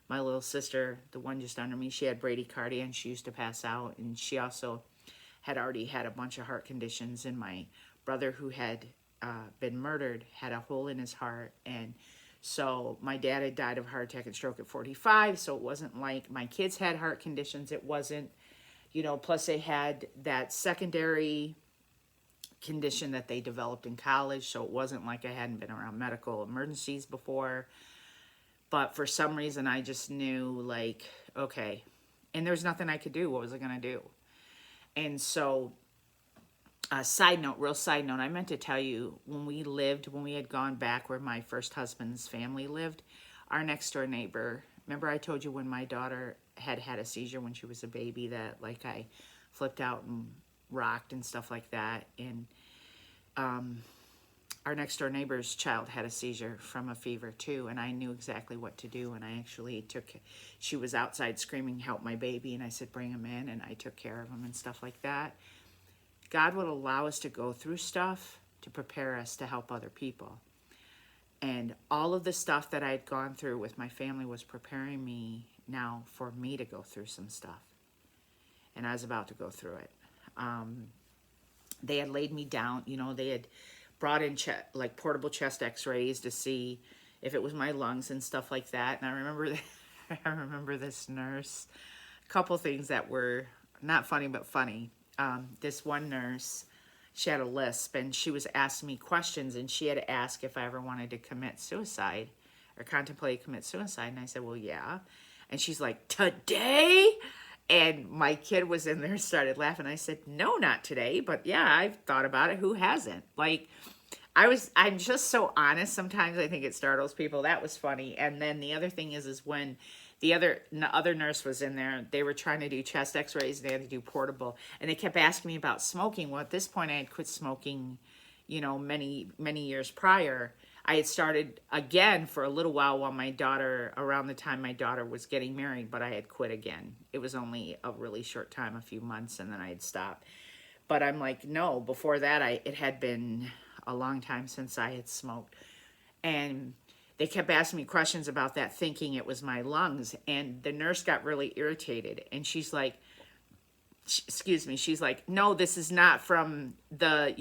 My little sister, the one just under me, she had bradycardia, and she used to pass out. And she also had already had a bunch of heart conditions. And my brother, who had been murdered, had a hole in his heart. And so my dad had died of a heart attack and stroke at 45. So it wasn't like my kids had heart conditions. It wasn't, plus they had that secondary condition that they developed in college. So it wasn't like I hadn't been around medical emergencies before. But for some reason, I just knew, okay. And there was nothing I could do. What was I going to do? And so, real side note, I meant to tell you, when we had gone back where my first husband's family lived, our next door neighbor, remember I told you when my daughter had a seizure when she was a baby that I flipped out and rocked and stuff like that. And our next door neighbor's child had a seizure from a fever too, and I knew exactly what to do. And I actually she was outside screaming, "Help my baby," and I said, "Bring him in," and I took care of him and stuff like that. God would allow us to go through stuff to prepare us to help other people. And all of the stuff that I had gone through with my family was preparing me now for me to go through some stuff. And I was about to go through it. They had laid me down, they had brought in portable chest x-rays to see if it was my lungs and stuff like that. And I remember this nurse, a couple things that were not funny, but funny. This one nurse, she had a lisp, and she was asking me questions, and she had asked if I ever wanted to commit suicide or contemplate commit suicide. And I said, "Well, yeah." And she's like, "Today?" And my kid was in there, started laughing. I said, "No, not today, but yeah, I've thought about it. Who hasn't?" I'm just so honest. Sometimes I think it startles people. That was funny. And then the other thing is when the other nurse was in there, they were trying to do chest x-rays. They had to do portable. And they kept asking me about smoking. Well, at this point, I had quit smoking, many, many years prior. I had started again for a little while around the time my daughter was getting married, but I had quit again. It was only a really short time, a few months, and then I had stopped. But I'm like, no, before that, it had been a long time since I had smoked. And they kept asking me questions about that, thinking it was my lungs. And the nurse got really irritated. And she's like, she's like, "No, this is not from the,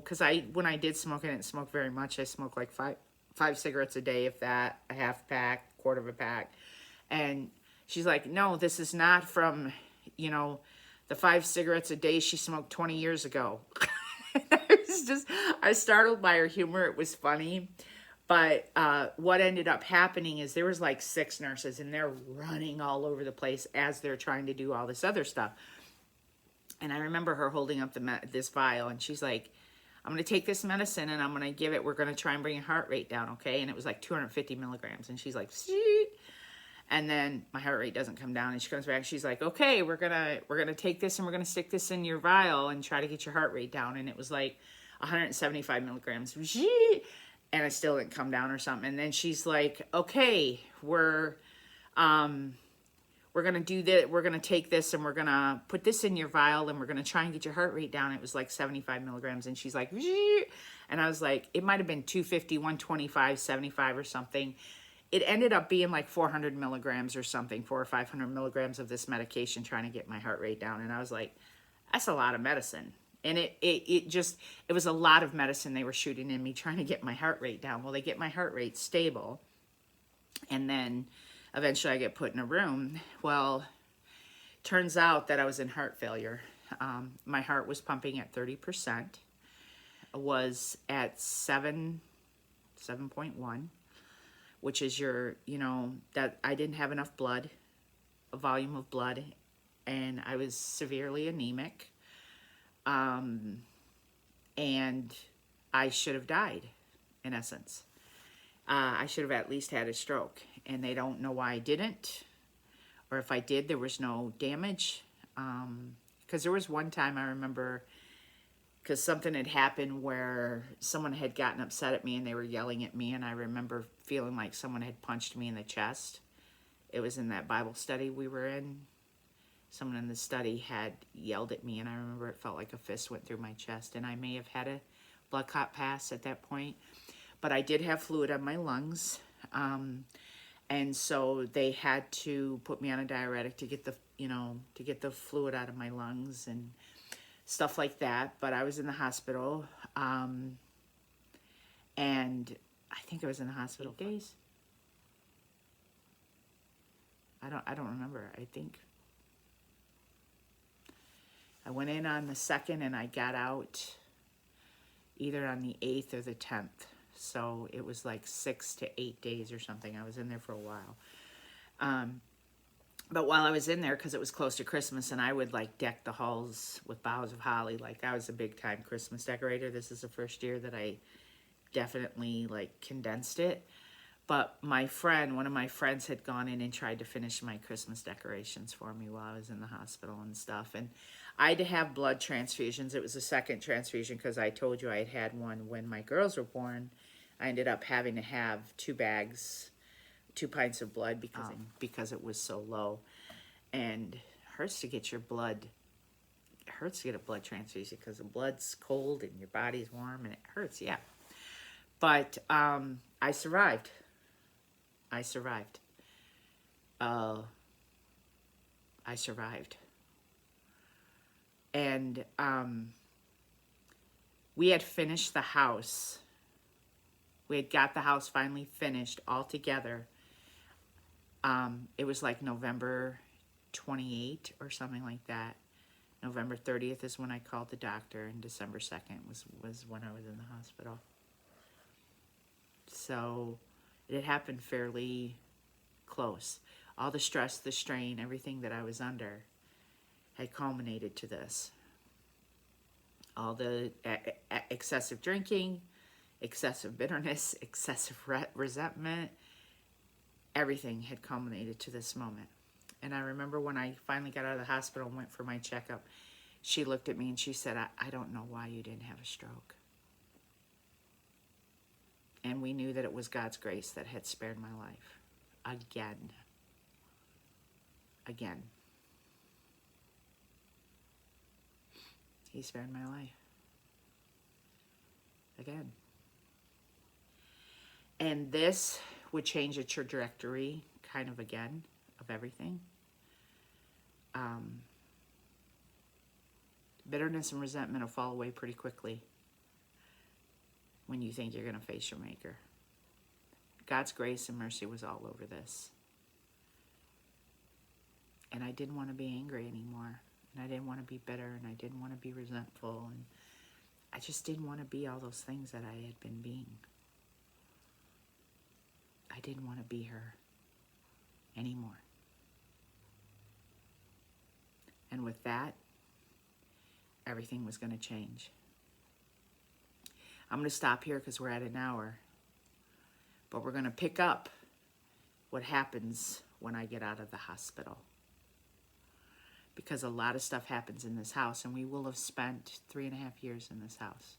because when I did smoke, I didn't smoke very much. I smoked 5 cigarettes a day, if that, a half pack, quarter of a pack. And she's like, no, this is not from, you know, the 5 cigarettes a day she smoked 20 years ago. I was startled by her humor. It was funny. But what ended up happening is there was like 6 nurses, and they're running all over the place as they're trying to do all this other stuff. And I remember her holding up this vial, and she's like, I'm going to take this medicine, and I'm going to give it. We're going to try and bring your heart rate down, okay? And it was like 250 milligrams. And she's like, see? And then my heart rate doesn't come down, and she comes back. She's like, okay, we're gonna take this, and we're gonna stick this in your vial and try to get your heart rate down. And it was like 175 milligrams, and it still didn't come down or something. And then she's like, okay, we're gonna do that. We're gonna take this, and we're gonna put this in your vial, and we're gonna try and get your heart rate down. It was like 75 milligrams, and she's like, and I was like, it might have been 250, 125, 75 or something. It ended up being like 400 milligrams or something, 400 or 500 milligrams of this medication trying to get my heart rate down. And I was like, that's a lot of medicine. And it was a lot of medicine they were shooting in me trying to get my heart rate down. Well, they get my heart rate stable. And then eventually I get put in a room. Well, turns out that I was in heart failure. My heart was pumping at 30%. Was at 7.1. Which is your, you know, that I didn't have enough blood, a volume of blood, and I was severely anemic. And I should have died, in essence. I should have at least had a stroke, and they don't know why I didn't, or if I did, there was no damage. Because there was one time I remember, because something had happened where someone had gotten upset at me and they were yelling at me, and I remember feeling like someone had punched me in the chest. It was in that Bible study we were in. Someone in the study had yelled at me, and I remember it felt like a fist went through my chest, and I may have had a blood clot pass at that point, but I did have fluid on my lungs, and so they had to put me on a diuretic to get the fluid out of my lungs and stuff like that. But I was in the hospital, and I think I was in the hospital 8 days. I don't remember. I think I went in on the 2nd, and I got out either on the 8th or the 10th. So it was like 6 to 8 days or something. I was in there for a while. But while I was in there, because it was close to Christmas, and I would like deck the halls with boughs of holly, like I was a big time Christmas decorator. This is the first year that I definitely like condensed it. But one of my friends had gone in and tried to finish my Christmas decorations for me while I was in the hospital and stuff. And I had to have blood transfusions. It was a second transfusion because I told you I had had one when my girls were born. I ended up having to have 2 pints of blood because it was so low. And it hurts to get a blood transfusion because the blood's cold and your body's warm and it hurts, yeah. But I survived. I survived. And we had finished the house. We had got the house finally finished all together. It was like November 28th or something like that. November 30th is when I called the doctor, and December 2nd was when I was in the hospital. So it had happened fairly close. All the stress, the strain, everything that I was under had culminated to this. All the excessive drinking, excessive bitterness, excessive resentment, everything had culminated to this moment. And I remember when I finally got out of the hospital and went for my checkup, she looked at me and she said, I don't know why you didn't have a stroke. And we knew that it was God's grace that had spared my life. Again. He spared my life. Again. And this would change the trajectory, kind of again, of everything. Bitterness and resentment will fall away pretty quickly when you think you're going to face your maker. God's grace and mercy was all over this. And I didn't want to be angry anymore. And I didn't want to be bitter. And I didn't want to be resentful. And I just didn't want to be all those things that I had been being. I didn't want to be her anymore. And with that, everything was going to change. I'm going to stop here because we're at an hour. But we're going to pick up what happens when I get out of the hospital. Because a lot of stuff happens in this house, and we will have spent 3.5 years in this house.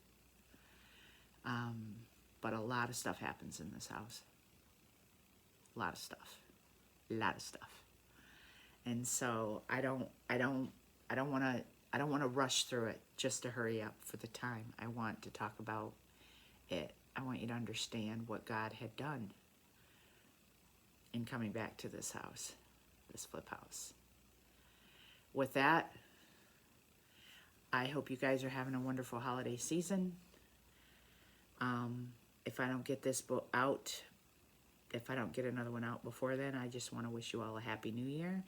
But a lot of stuff happens in this house. A lot of stuff. And so I don't want to rush through it just to hurry up for the time. I want to talk about it. I want you to understand what God had done in coming back to this house, this flip house. With that, I hope you guys are having a wonderful holiday season. If I don't get this book out, if I don't get another one out before then, I just want to wish you all a Happy New Year.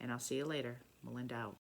And I'll see you later. Melinda out.